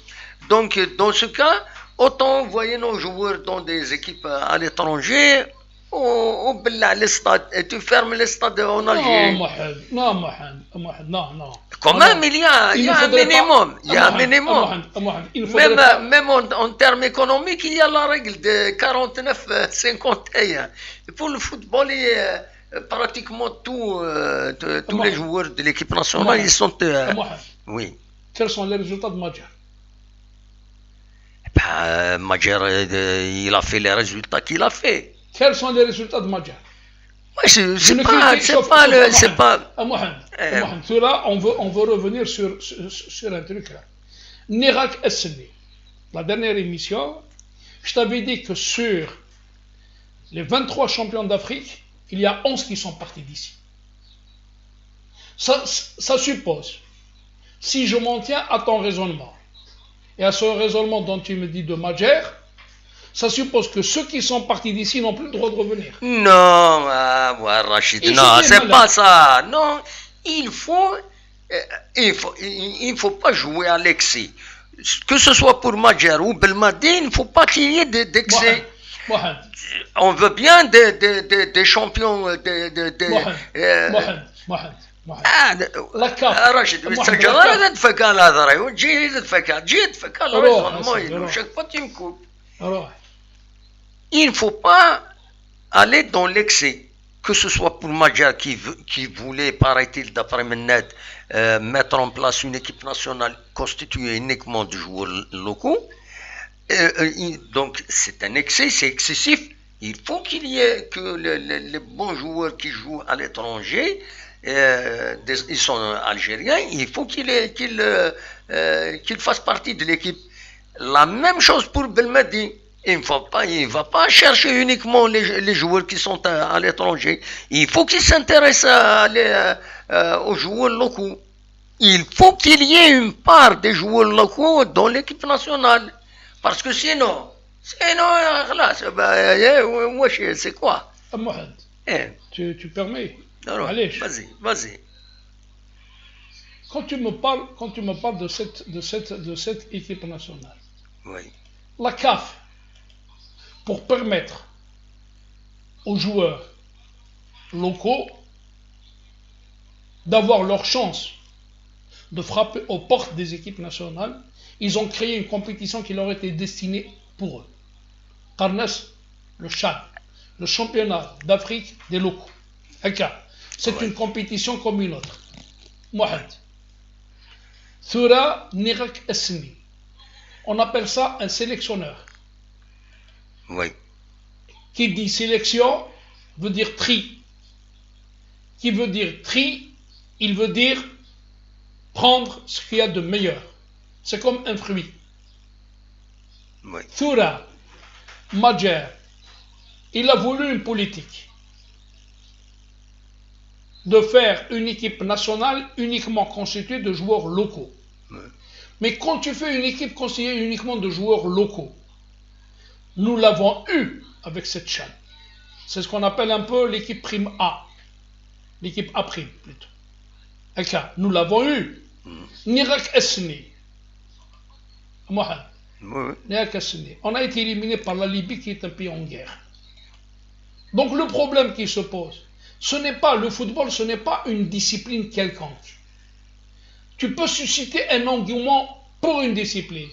Donc dans ce cas, autant envoyer nos joueurs dans des équipes à l'étranger, ou les stades, et tu fermes les stades en Algérie. Non. Quand même, il y a un minimum. Il y a un minimum. Même en termes économiques, il y a la règle de 49-51. Et pour le football, pratiquement tous les joueurs de l'équipe nationale, ils sont... Oui. Quels sont les résultats de Madjer? Madjer, il a fait les résultats qu'il a fait. Quels sont les résultats de Madjer? C'est pas... Mohamed, on veut revenir sur un truc là. Nirak Esseni, la dernière émission, je t'avais dit que sur les 23 champions d'Afrique, il y a 11 qui sont partis d'ici. Ça suppose, si je m'en tiens à ton raisonnement, et à ce raisonnement dont tu me dis de Madjer, ça suppose que ceux qui sont partis d'ici n'ont plus le droit de revenir. Non, Rachid, non, c'est pas ça. Non, il faut pas jouer à l'excès. Que ce soit pour Madjer ou Belmadi, il ne faut pas qu'il y ait d'excès. On veut bien des champions Mohamed. راشد تستجر تفك على هذا وتجي تفك على الريزون chaque fois tu me coupes. Il ne faut pas aller dans l'excès, que ce soit pour Madjer qui voulait, paraît-il, d'après Mened, mettre en place une équipe nationale constituée uniquement de joueurs locaux. Donc c'est un excès, c'est excessif. Il faut qu'il y ait que les bons joueurs qui jouent à l'étranger, ils sont algériens, il faut qu'ils fassent partie de l'équipe. La même chose pour Belmadi. Il ne va pas chercher uniquement les joueurs qui sont à l'étranger. Il faut qu'il s'intéresse aux joueurs locaux. Il faut qu'il y ait une part des joueurs locaux dans l'équipe nationale. Parce que sinon, c'est quoi? Mohamed, tu permets? Alors, vas-y. Quand tu me parles de cette équipe nationale, oui. La CAF, pour permettre aux joueurs locaux d'avoir leur chance de frapper aux portes des équipes nationales, ils ont créé une compétition qui leur était destinée pour eux. Qarnes, le CHAN, le championnat d'Afrique des locaux. C'est une compétition comme une autre. Mohamed. Thura Nirak Esseni. On appelle ça un sélectionneur. Oui. Qui dit sélection veut dire tri. Qui veut dire tri, il veut dire prendre ce qu'il y a de meilleur. C'est comme un fruit. Oui. Thura, Madjer, il a voulu une politique de faire une équipe nationale uniquement constituée de joueurs locaux. Oui. Mais quand tu fais une équipe constituée uniquement de joueurs locaux, nous l'avons eu avec cette chaîne. C'est ce qu'on appelle un peu l'équipe prime A. L'équipe A prime plutôt. Nous l'avons eu. Nirak Esseni. Mohamed. Nirak Esseni. On a été éliminé par la Libye qui est un pays en guerre. Donc le problème qui se pose, ce n'est pas le football, ce n'est pas une discipline quelconque. Tu peux susciter un engouement pour une discipline,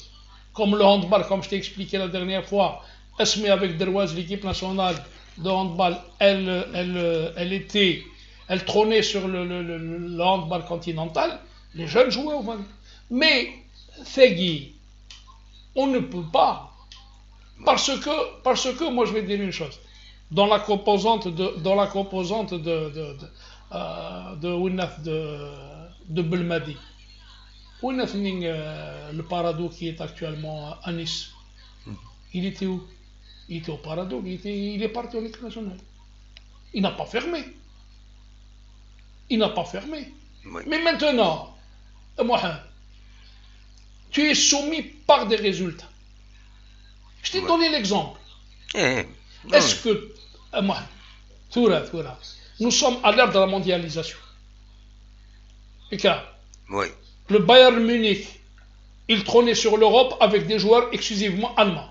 comme le handball, comme je t'ai expliqué la dernière fois. Esmé avec Derouaz, l'équipe nationale de handball, elle trônait sur le handball continental. Les jeunes jouaient au handball. Mais Thégui, on ne peut pas, parce que moi je vais dire une chose. Dans la composante de Belmadi, le Parado qui est actuellement à Nice, il était où? Il était au Parado, il est parti en équipe nationale. Il n'a pas fermé. Oui. Mais maintenant, Mohamed, tu es soumis par des résultats. Je t'ai donné l'exemple. Est-ce que, nous sommes à l'ère de la mondialisation. Et oui. Le Bayern Munich, il trônait sur l'Europe avec des joueurs exclusivement allemands.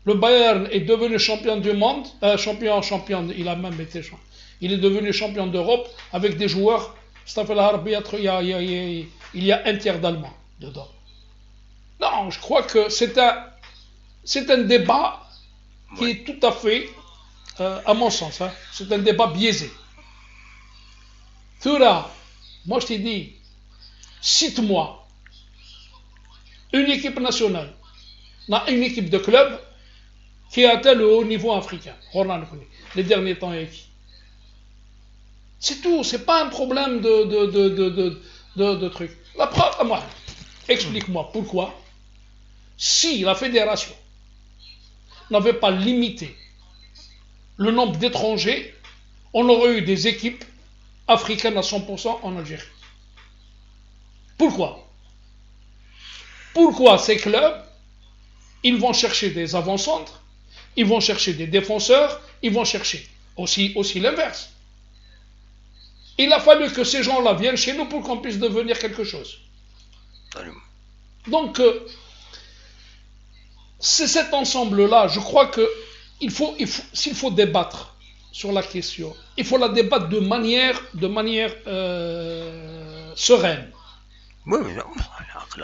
Le Bayern est devenu champion du monde, il a même été champion. Il est devenu champion d'Europe avec des joueurs, il y a un tiers d'Allemands dedans. Non, je crois que c'est un débat qui est tout à fait, à mon sens, c'est un débat biaisé. Thura, moi je t'ai dit, cite-moi une équipe nationale, une équipe de club qui a atteint le haut niveau africain. Les derniers temps est qui? C'est tout, c'est pas un problème de trucs. La preuve, moi, explique-moi pourquoi, si la fédération n'avait pas limité le nombre d'étrangers, on aurait eu des équipes africaines à 100% en Algérie. Pourquoi ces clubs, ils vont chercher des avant-centres, ils vont chercher des défenseurs, ils vont chercher aussi l'inverse. Il a fallu que ces gens-là viennent chez nous pour qu'on puisse devenir quelque chose. Donc, c'est cet ensemble-là, je crois que s'il faut débattre sur la question, il faut la débattre de manière sereine. Oui,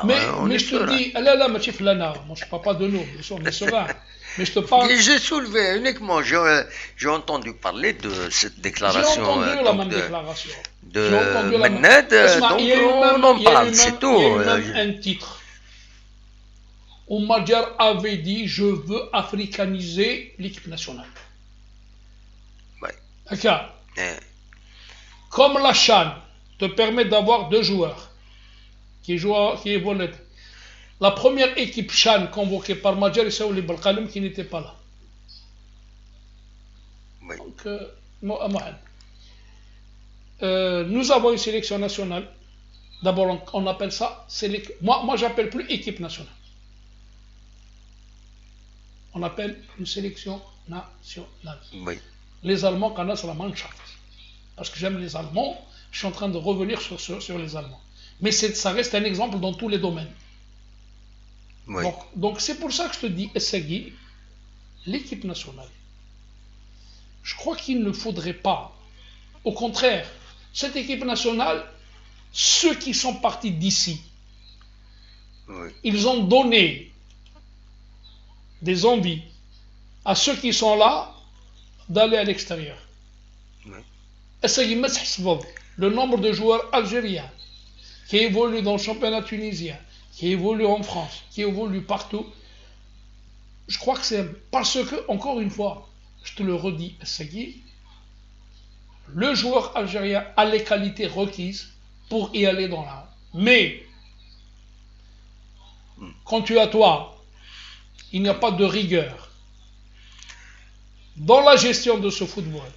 mais je te dis, là, moi je ne parle pas de nous, on est serein. Mais je te parle. J'ai soulevé uniquement, j'ai entendu parler de cette déclaration. J'ai entendu la même déclaration. De Mened, donc on en parle, c'est tout. Il y a eu même un titre où Madjar avait dit: je veux africaniser l'équipe nationale. Ouais. Comme la CHAN te permet d'avoir 2 joueurs qui évoluent. La première équipe CHAN convoquée par Madjar, c'est Ouli Belkaloum qui n'était pas là. Oui. Donc, nous avons une sélection nationale. D'abord, on appelle ça moi j'appelle plus équipe nationale. On appelle une sélection nationale. Oui. Les Allemands connaissent la Mannschaft. Parce que j'aime les Allemands, je suis en train de revenir sur les Allemands. Mais ça reste un exemple dans tous les domaines. Oui. Donc c'est pour ça que je te dis, Essegui, l'équipe nationale, je crois qu'il ne faudrait pas. Au contraire, cette équipe nationale, ceux qui sont partis d'ici, ils ont donné des envies à ceux qui sont là d'aller à l'extérieur. Essegui, le nombre de joueurs algériens qui évoluent dans le championnat tunisien, qui évoluent en France, qui évoluent partout, je crois que c'est parce que, encore une fois, je te le redis, Essegui, le joueur algérien a les qualités requises pour y aller dans la... Mais, quand tu as toi, il n'y a pas de rigueur dans la gestion de ce football,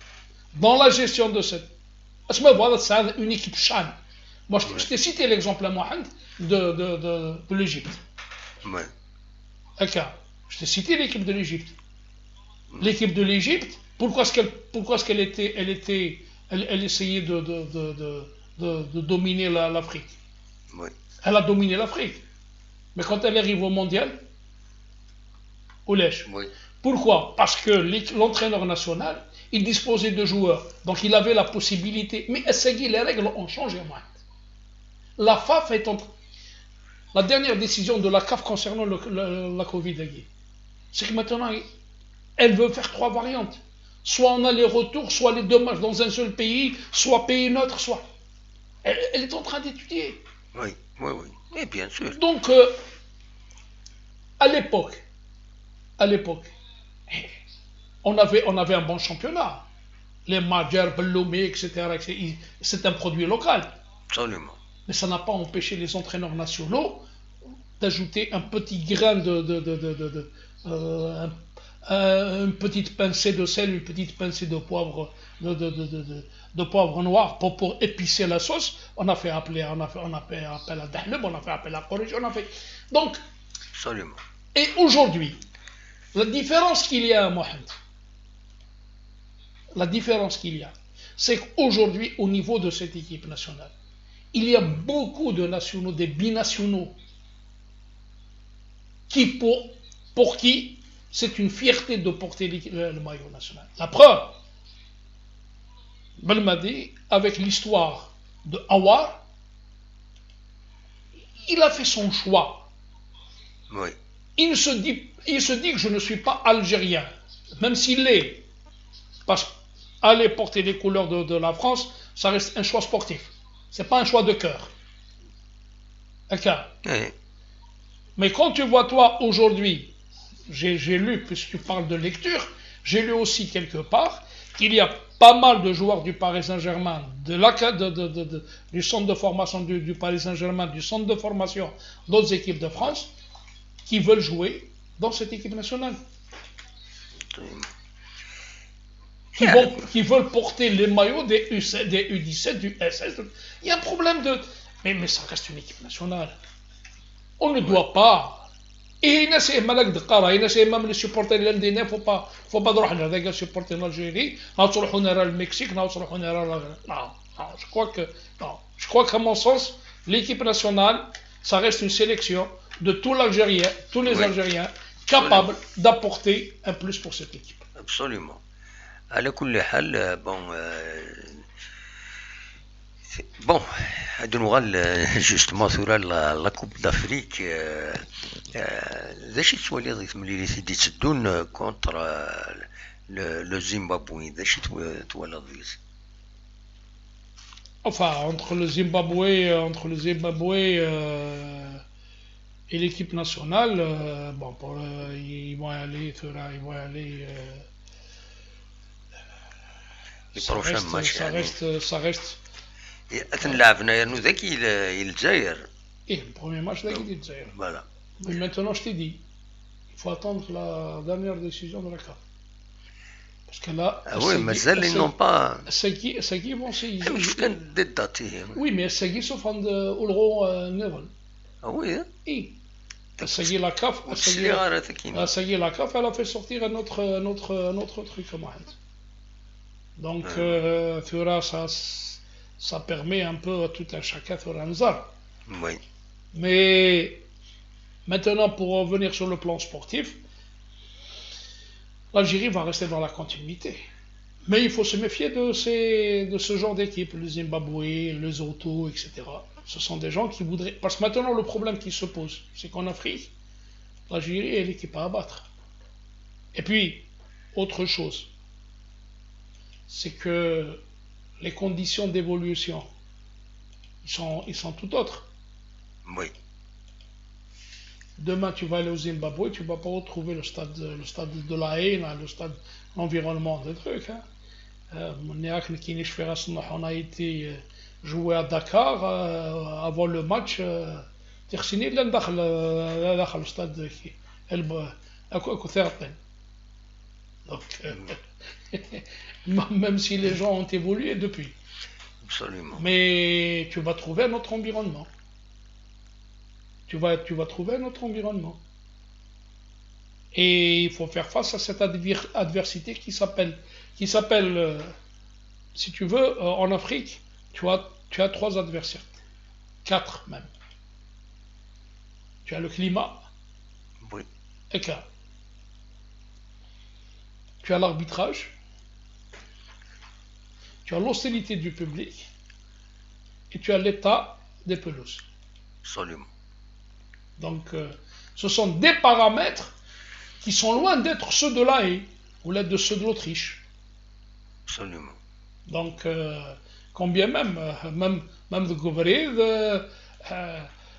dans la gestion de cette... C'est une équipe CHAN. Moi, je t'ai cité l'exemple à Mohamed de l'Égypte. Oui. Je t'ai cité l'équipe de l'Égypte. L'équipe de l'Égypte, pourquoi est-ce qu'elle essayait de dominer l'Afrique? Oui. Elle a dominé l'Afrique. Mais quand elle arrive au mondial, au lèche. Oui. Pourquoi? Parce que l'entraîneur national, il disposait de joueurs, donc il avait la possibilité. Mais les règles ont changé. La FAF est en train. La dernière décision de la CAF concernant la Covid, c'est que maintenant, elle veut faire 3 variantes. Soit on a les retours, soit les 2 matchs dans un seul pays, soit pays neutre, soit. Elle est en train d'étudier. Oui, oui, oui. Et bien sûr. Donc, à l'époque, on avait un bon championnat. Les Madjer, Belloumé, etc. C'est un produit local. Absolument. Mais ça n'a pas empêché les entraîneurs nationaux d'ajouter un petit grain une petite pincée de sel, une petite pincée de poivre, de poivre noir pour épicer la sauce. On a fait appel à Dahleb, on a fait appel à Corrige, on a fait. Donc, absolument. Et aujourd'hui, la différence qu'il y a, Mohamed, c'est qu'aujourd'hui, au niveau de cette équipe nationale, il y a beaucoup de nationaux, des binationaux, qui pour qui c'est une fierté de porter le maillot national. La preuve, Belmadi, avec l'histoire de Awar, il a fait son choix. Oui. Il se dit que je ne suis pas algérien, même s'il l'est. Parce qu'aller porter les couleurs de la France, ça reste un choix sportif. Ce n'est pas un choix de cœur. D'accord. Oui. Mais quand tu vois, toi, aujourd'hui, j'ai lu, puisque tu parles de lecture, j'ai lu aussi quelque part qu'il y a pas mal de joueurs du Paris Saint-Germain, du centre de formation du Paris Saint-Germain, du centre de formation d'autres équipes de France, qui veulent jouer dans cette équipe nationale. Qui veulent porter les maillots des U17, du SS. Il y a un problème de... Mais ça reste une équipe nationale. On ne doit pas... Et il y a même les supporters l'Indien, il ne faut pas les supporter l'Algérie, le Mexique, non, je crois qu'à mon sens, l'équipe nationale, ça reste une sélection de tous les Algériens capables d'apporter un plus pour cette équipe. Absolument. على كل حال bon هادو نوغال جوستومون ثورا لا كوب دافريك ذا شي توالي ملي سيدي تسدون كونتر لو زيمبابوي ذا شي توالي ضيس. Enfin, entre le Zimbabwe et l'équipe nationale, bon, ils vont aller, les prochains matchs. Ça reste. لعبنا يعني ذاك الجزائر. Et le premier match là, il est Voilà. Mais maintenant, je t'ai dit, il faut attendre la dernière décision de la CAF. Parce que là. Ah oui, mais ils n'ont pas. Sagui vont essayer. des dates. Oui, mais Sagui sauf en Euro Nevel. Ah oui, hein? Oui. Sagui la CAF. Sagui la CAF, elle a fait sortir un autre truc comme donc, ça permet un peu à tout un chacun de faire. Oui. Mais maintenant, pour revenir sur le plan sportif, l'Algérie va rester dans la continuité. Mais il faut se méfier de ce genre d'équipe, le Zimbabwe, le Lesotho, etc. Ce sont des gens qui voudraient... Parce que maintenant, le problème qui se pose, c'est qu'en Afrique, l'Algérie est l'équipe à abattre. Et puis, autre chose, c'est que les conditions d'évolution, ils sont tout autres. Oui. Demain, tu vas aller au Zimbabwe, tu ne vas pas retrouver le stade de la haine, le stade l'environnement des trucs. On a été joué à Dakar avant le match. تخسيني لان داخل الاستاد اكو ثيرتين. Donc, même si les gens ont évolué depuis. Absolument. Mais tu vas trouver un autre environnement. Tu vas trouver un autre environnement. Et il faut faire face à cette adversité qui s'appelle, si tu veux, en Afrique, tu as 3 adversaires. 4 même. Tu as le climat. Oui. Et que tu as l'arbitrage, tu as l'hostilité du public et tu as l'état des pelouses. Absolument. Donc, ce sont des paramètres qui sont loin d'être ceux de La Haye ou de ceux de l'Autriche. Absolument. Donc, quand bien même de Gouverid,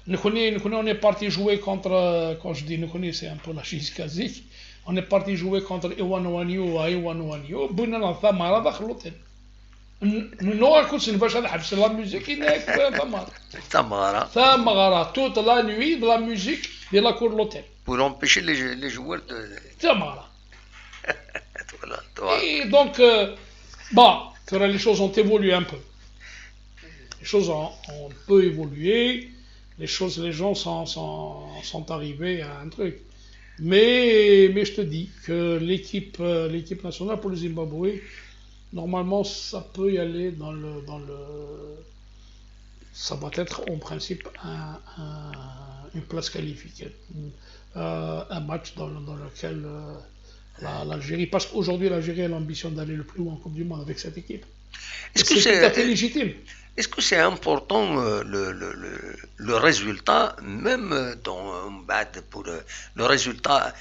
on est parti jouer contre, quand je dis nous c'est un peu la Chizkazik, on est parti jouer contre Iwan Wanyo à Iwan Wanyo, Bounan Thamara dans l'hôtel. Nous avons باش نحبس la musique هناك Thamara toute la nuit de la musique de la cour de l'hôtel. Pour empêcher les joueurs de... Thamara. Voilà. Et donc, les choses ont évolué un peu. Les choses ont peu évolué. Les gens sont arrivés à un truc. Mais je te dis que l'équipe nationale pour le Zimbabwe, normalement, ça peut y aller dans le ça va être en principe une place qualifiée, un match dans lequel l'Algérie, parce qu'aujourd'hui l'Algérie a l'ambition d'aller le plus loin en Coupe du Monde avec cette équipe. C'est tout à fait légitime. Est-ce que c'est important le résultat, même pour le résultat,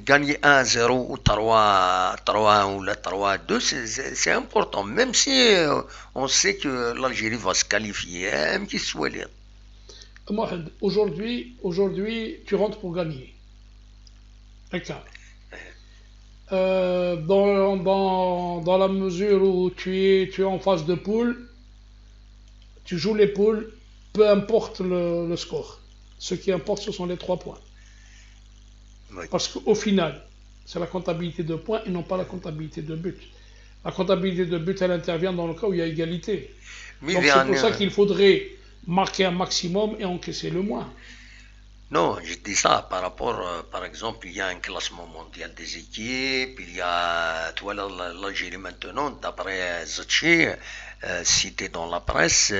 gagner 1-0 ou 3-1 ou 3-2, c'est important, même si on sait que l'Algérie va se qualifier, même qu'il soit là. Mohamed, aujourd'hui, tu rentres pour gagner. D'accord. Dans la mesure où tu es en phase de poule, tu joues les poules, peu importe le score. Ce qui importe, ce sont les 3 points. Oui. Parce qu'au final, c'est la comptabilité de points et non pas la comptabilité de buts. La comptabilité de buts, elle intervient dans le cas où il y a égalité. Oui, donc c'est pour ça qu'il faudrait marquer un maximum et encaisser le moins. Non, je dis ça par rapport, par exemple, il y a un classement mondial des équipes, il y a, tu vois, l'Algérie maintenant, d'après Zetchi, cité dans la presse,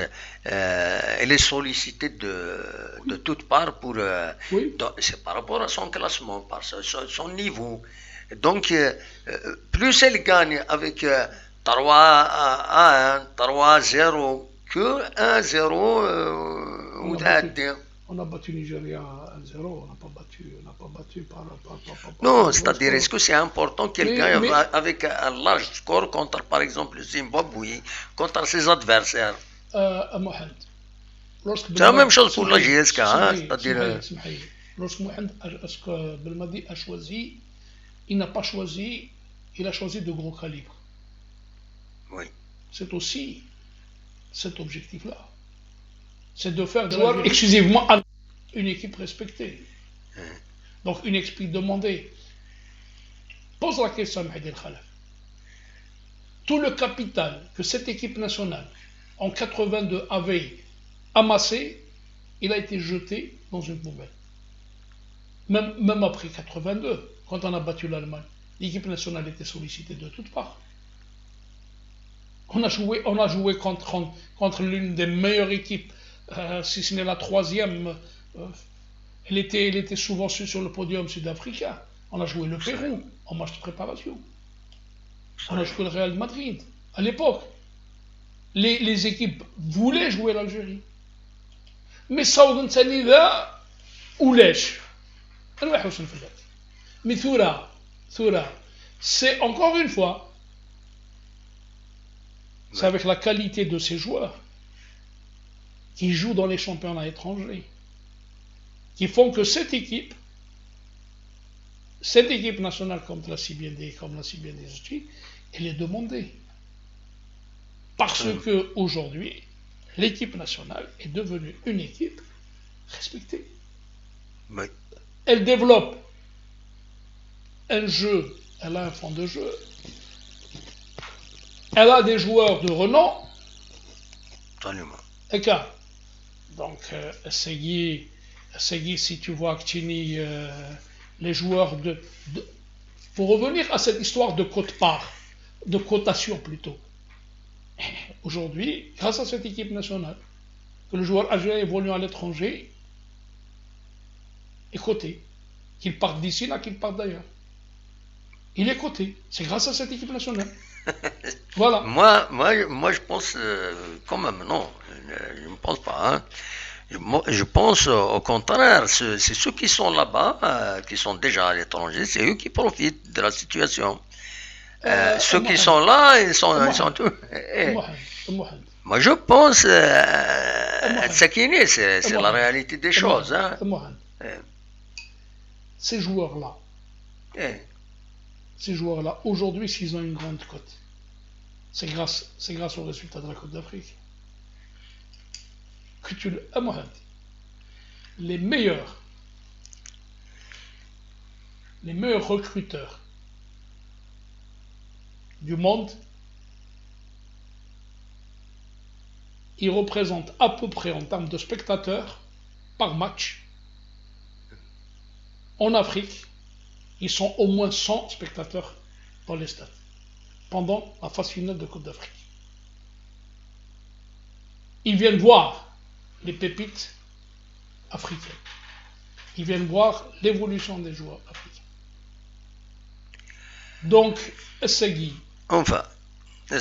elle est sollicitée de toutes parts pour, oui. C'est par rapport à son classement, par son niveau. Donc, plus elle gagne avec 3-1, 3-0 que 1-0 ou 1-2. On a battu Nigeria 1-0, on n'a pas battu par non, c'est-à-dire, est-ce que c'est important qu'elle gagne avec un large score contre, par exemple, le Zimbabwe, contre ses adversaires? Mohamed. C'est la même chose pour la GSK, hein, c'est-à-dire... Lorsque Mohamed Belmadi a choisi, il n'a pas choisi, il a choisi de gros calibre. Oui. C'est aussi cet objectif-là. C'est de faire jouer exclusivement à une équipe respectée. Donc une équipe demandée. Pose la question, Mahdi El Khalaf. Tout le capital que cette équipe nationale, en 82, avait amassé, il a été jeté dans une poubelle. Même après 82, quand on a battu l'Allemagne, l'équipe nationale était sollicitée de toutes parts. On a joué contre l'une des meilleures équipes. Si ce n'est la troisième, elle était souvent sur le podium sud-africain. On a joué le Pérou en match de préparation. On a joué le Real Madrid. À l'époque, les équipes voulaient jouer l'Algérie. Mais Saoudan Sanida ou Lèche. Mais Thoura, c'est encore une fois, c'est avec la qualité de ces joueurs qui jouent dans les championnats étrangers, qui font que cette équipe nationale, comme l'a si bien dit Zetchi, elle est demandée. Parce que aujourd'hui, l'équipe nationale est devenue une équipe respectée. Oui. Elle développe un jeu, elle a un fond de jeu, elle a des joueurs de renom. Absolument. Donc, essayez, si tu vois Actini, les joueurs pour revenir à cette histoire de quote-part, de cotation plutôt. Aujourd'hui, grâce à cette équipe nationale, que le joueur algérien évoluant à l'étranger est coté. Qu'il parte d'ici, là, qu'il parte d'ailleurs. Il est coté. C'est grâce à cette équipe nationale. Voilà. Moi, je pense quand même, non, je ne pense pas. Hein. Je pense au contraire, c'est ceux qui sont là-bas, qui sont déjà à l'étranger, c'est eux qui profitent de la situation. Ceux qui sont là, ils sont tous. Moi, je pense, Sakine, c'est la réalité des choses. Hein. Ces joueurs-là, aujourd'hui, s'ils ont une grande cote, c'est grâce au résultat de la Coupe d'Afrique. Que tu le les meilleurs recruteurs du monde, ils représentent à peu près en termes de spectateurs par match. En Afrique, ils sont au moins 100 spectateurs dans les stades pendant la phase finale de Coupe d'Afrique. Ils viennent voir les pépites africaines. Ils viennent voir l'évolution des joueurs africains. Donc, Essegui. Enfin, on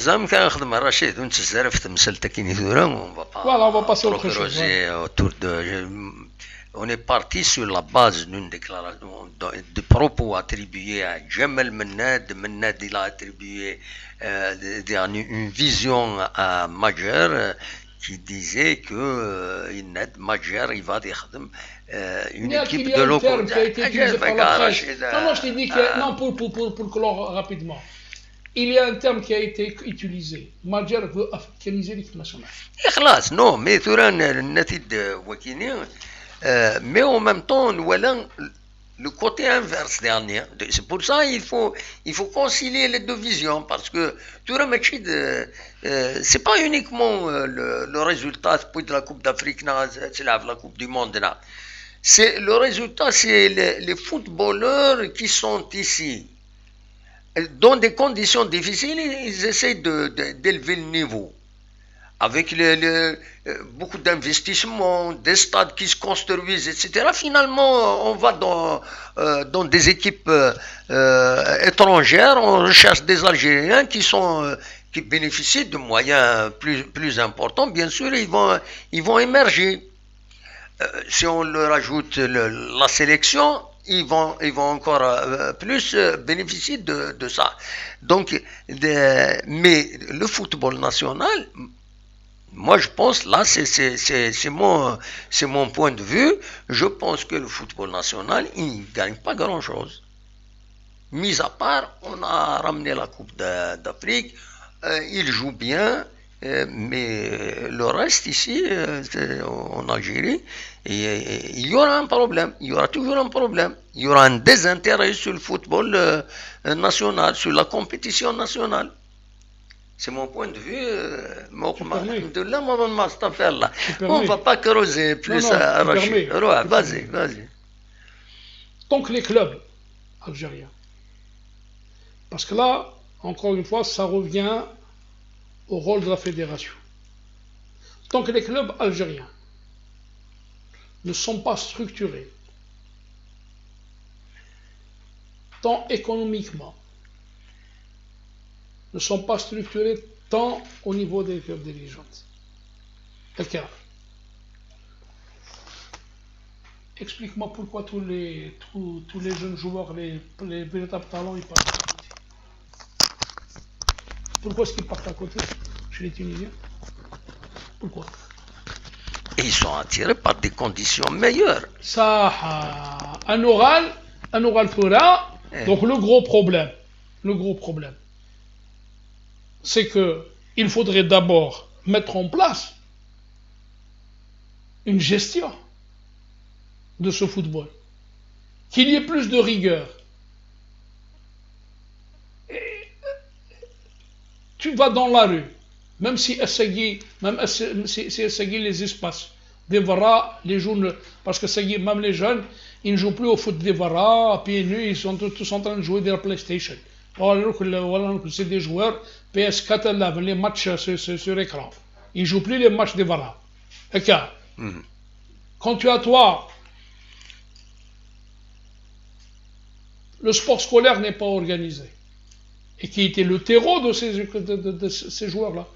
va passer au chose. On est parti sur la base d'une déclaration de propos attribués à Jamal Mennad. Mennad, il a attribué une vision à Majer qui disait que Majer, il va dire une équipe de locaux. Non, je t'ai dit que non, pour clore rapidement. Il y a un terme qui a été utilisé. Majer veut africaniser l'équipe nationale. Non, mais mais en même temps, voilà le côté inverse dernier. C'est pour ça qu'il faut concilier les deux visions, parce que c'est pas uniquement le résultat de la Coupe d'Afrique, c'est la Coupe du Monde. C'est le résultat, c'est les footballeurs qui sont ici. Dans des conditions difficiles, ils essaient d'élever le niveau. Avec beaucoup d'investissements, des stades qui se construisent, etc. Finalement, on va dans des équipes étrangères, on recherche des Algériens qui bénéficient de moyens plus importants. Bien sûr, ils vont émerger. Si on leur ajoute la sélection, ils vont encore plus bénéficier de ça. Donc, mais le football national, moi je pense, là c'est mon point de vue, je pense que le football national, il ne gagne pas grand chose. Mis à part, on a ramené la Coupe d'Afrique, il joue bien, mais le reste ici, en Algérie, il y aura un problème, il y aura toujours un problème. Il y aura un désintérêt sur le football national, sur la compétition nationale. C'est mon point de vue. On ne va pas creuser plus à Rachid. Vas-y. Donc les clubs algériens. Parce que là, encore une fois, ça revient au rôle de la fédération. Donc les clubs algériens ne sont pas structurés tant économiquement, ne sont pas structurés tant au niveau des clubs dirigeants. Quelqu'un, explique-moi pourquoi tous les jeunes joueurs, les véritables talents, ils partent à côté. Pourquoi est-ce qu'ils partent à côté chez les Tunisiens? Pourquoi? Et ils sont attirés par des conditions meilleures. Ça, un oral Fura. Donc le gros problème, c'est que il faudrait d'abord mettre en place une gestion de ce football, qu'il y ait plus de rigueur. Et tu vas dans la rue, même si Essegui les espaces, des varas, les jeunes, parce que Essegui, même les jeunes, ils ne jouent plus au foot des varas, à pieds nus, ils sont tous en train de jouer de la PlayStation. C'est des joueurs PS4 les matchs sur écran. Ils ne jouent plus les matchs des varas. Quand tu as toi le sport scolaire n'est pas organisé. Et qui était le terreau de ces joueurs-là,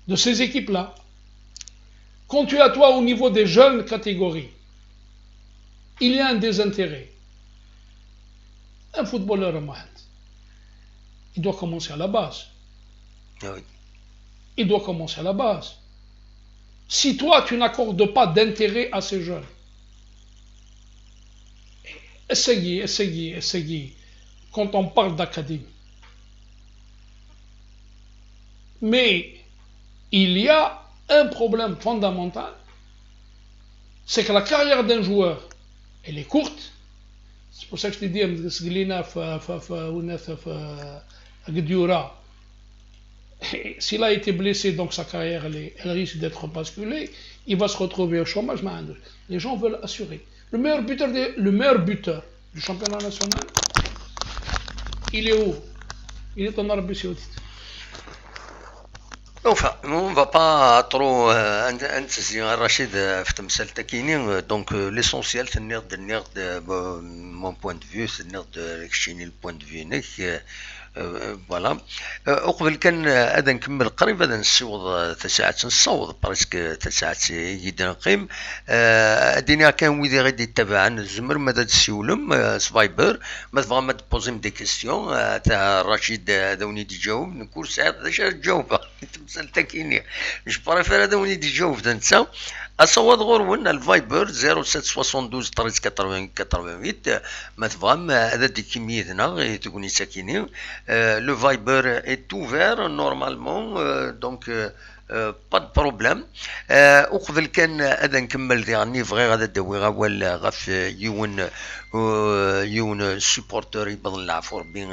de ces équipes-là. Quand tu as toi au niveau des jeunes catégories, il y a un désintérêt. Un footballeur, il doit commencer à la base. Oui. Il doit commencer à la base. Si toi, tu n'accordes pas d'intérêt à ces jeunes, essayez, quand on parle d'académie. Mais il y a un problème fondamental, c'est que la carrière d'un joueur, elle est courte. C'est pour ça que je te dis, s'il a été blessé, donc sa carrière, elle risque d'être basculée, il va se retrouver au chômage. Les gens veulent assurer. Le meilleur buteur du championnat national, il est où? Il est en Arabie Saoudite. Enfin, on va pas trop انتزي رشيد في تمثال تكيني دونك ليسونسيال تنير مون بوين دو فيو تنير ريكشيني البوين دو فيو نيك فوالا وقبل كان هذا نكمل قريب هذا نسوض تساعات نصوض بريسك تساعات يدنا قيم ادينا كان ويدي غادي يتابعنا الزمر ماذا تسولم سفايبر ما تبغى ما تبوزيم دي كيستيون تاع رشيد هذا وني يجاوب نكون ساعات اش تجاوب تمثل تكيني مش بريفير هذا وني يجاوب انت اصوات غورون الفايبر 0772 13 88 88 ما تفهم هذا دي كميتنا تكوني ساكنين لو فايبر est ouvert normalement donc با دو بروبليم وقبل كان هذا نكمل يعني فغي غادا داوي غاول غاف يون سوبورتور يبضل العفو ربي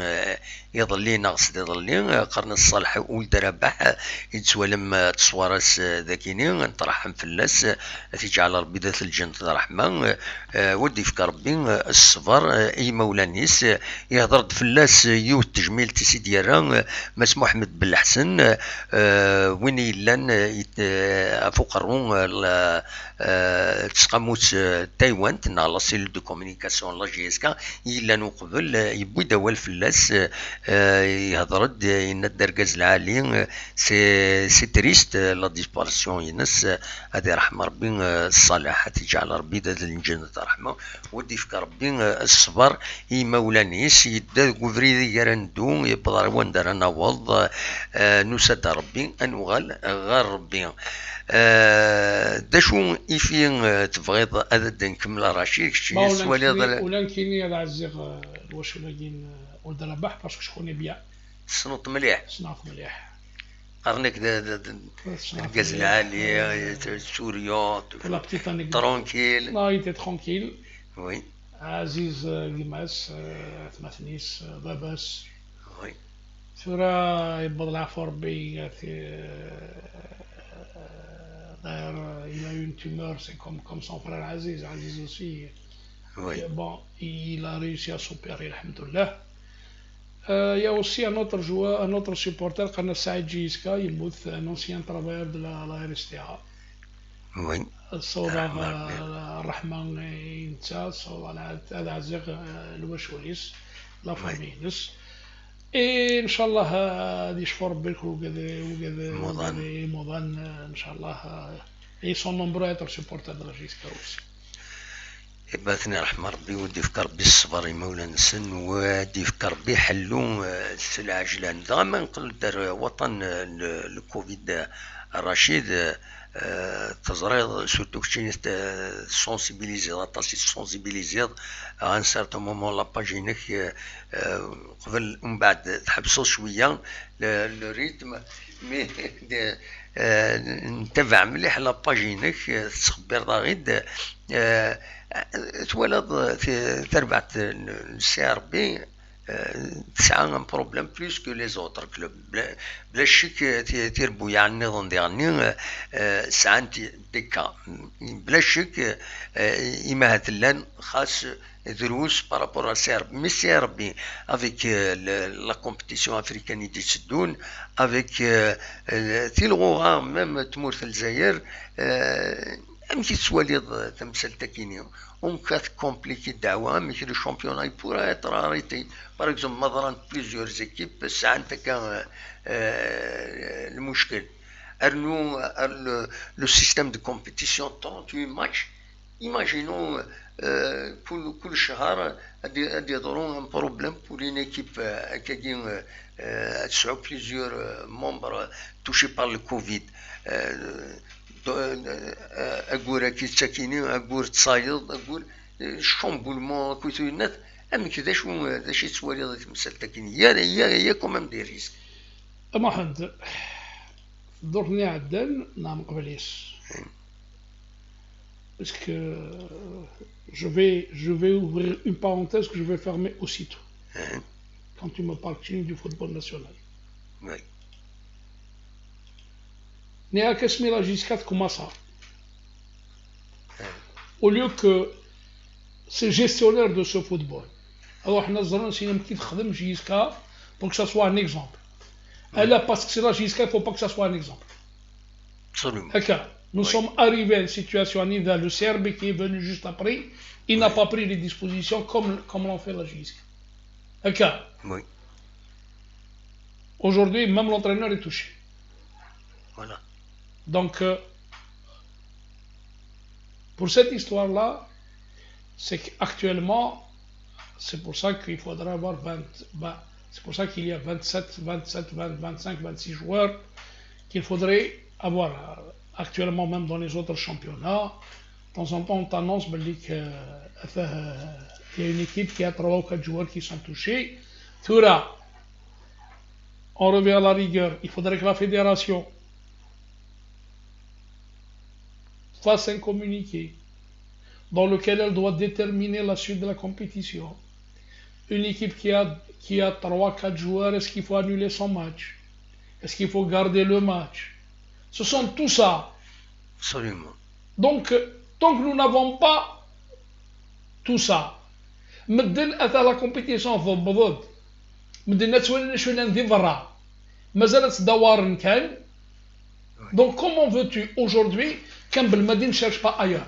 يضلي ناقص يضلي قرن الصالح ولد رباح يتسولم تصوارس ذاكيني نترحم في الناس تجعل ربي ذات الجنة الرحمة ودي في ربي الصبر اي مولانيس يهضر في الناس يو التجميل تسيدي يران مس محمد بن الحسن وين يلان فوق الروم تسقموت تايوان تنا لا سيل دو كومونيكاسيون لا جي اس كا يلان وقبل يبوي دوال في الناس يهضرد يندر غاز العالي سي تريست لا ديسبارسيون ينس هذه رحمه ربي الصالح تجعل ربي ذات الجنة رحمه ودي فك ربي الصبر اي مولانيس يدا كوفري يرندو يبضر وندر نوض نسد ربي انوغال غير ربي داشو يفين تبغيض هذا نكمل رشيد شي سوالي ولا كاينين هذا عزيغ واش لاقين ولد رباح باسكو شكون يبيع صنوط مليح قرنك الغاز العالي سوريا ترونكيل لا يتي ترونكيل وي عزيز قماس ثماثنيس باباس وي سورا يبض العفو ربي il a eu une tumeur, c'est comme son frère Aziz aussi. Oui. Bon, il a réussi à s'opérer, alhamdoulilah. Il y a aussi un autre joueur, un autre supporter, Kana Saïd Jiska, un ancien travailleur de la RSTA. Oui. صورة الرحمن إنسا صورة هذا عزيق الوشوليس لا فامينس إن شاء الله هذه يشفر بك وكذا مضان إن شاء الله ils sont nombreux à être supporters de la JSK aussi. باثني رحمة ربي ودي في ربي الصبر مولانا سن ودي في ربي حلو السلع عجلان دائما نقول دار وطن الكوفيد الرشيد تزريض سورتو كشي سونسيبيليزي لاتاسي سونسيبيليزي ان سارتو مومون لاباجينك قبل ومن بعد تحبسو شويه لو ريتم مي نتبع مليح لاباجينك تخبر ضاغيد تولد في تربعة السي ار بي تسعى ان بروبليم بلوس كو لي زوتر كلوب بلا شك تيربو يعني نظن ديالني سعان ديكا بلا شك إما هاتلان خاص دروس بارابور à Serbe, mais Serbe avec la compétition africaine qui se donne, avec Tilroura, même Tmour Felzaïr, أمشي تسوالي تمثل تكيني on كات كومبليكي دعوة ماشي لو شامبيون pourra être arrêté par exemple مثلا plusieurs équipes ساعة كان المشكل nous le système de compétition 38 matchs imaginons كل شهر غادي يضرون un problème pour une équipe كاين 9 plusieurs membres touchés par le Covid أقول كي تساكيني أقول تصايد أقول الشامبولمون كويتوينات أما كذا شو يتسوالي تمثل تكيني يا كومام دي ريسك أما حد دورني عدل نعم قبليس parce que je vais ouvrir une parenthèse que je vais fermer aussitôt quand tu me parles du football national. Oui. Néa Kesmila jusqu'à comment ça? Au lieu que c'est gestionnaire de ce football. Alors on a besoin d'un qui travaille jusqu'à pour que ça soit un exemple. Et là parce que c'est là jusqu'à il ne faut pas que ça soit un exemple. Absolument. Nous sommes arrivés à une situation à niveau le Serbe qui est venu juste après, il n'a pas pris les dispositions comme l'ont fait la JISC. Oui. Aujourd'hui, même l'entraîneur est touché. Voilà. Donc, pour cette histoire-là, c'est qu'actuellement, c'est pour ça qu'il faudra avoir c'est pour ça qu'il y a 27, 27, 20, 25, 26 joueurs qu'il faudrait avoir. Actuellement, même dans les autres championnats, de temps en temps, on t'annonce qu'il y a une équipe qui a 3 ou 4 joueurs qui sont touchés. Tout là, on revient à la rigueur. Il faudrait que la fédération fasse un communiqué dans lequel elle doit déterminer la suite de la compétition. Une équipe qui a 3-4 joueurs, est-ce qu'il faut annuler son match? Est-ce qu'il faut garder le match? Ce sont tout ça. Absolument. Donc, tant que nous n'avons pas tout ça, مدن أثر la compétition ضد مدن نتسوي شوية ندي برا مازالت دوار كان. Donc comment veux-tu aujourd'hui quand Belmadi ne cherche pas ailleurs?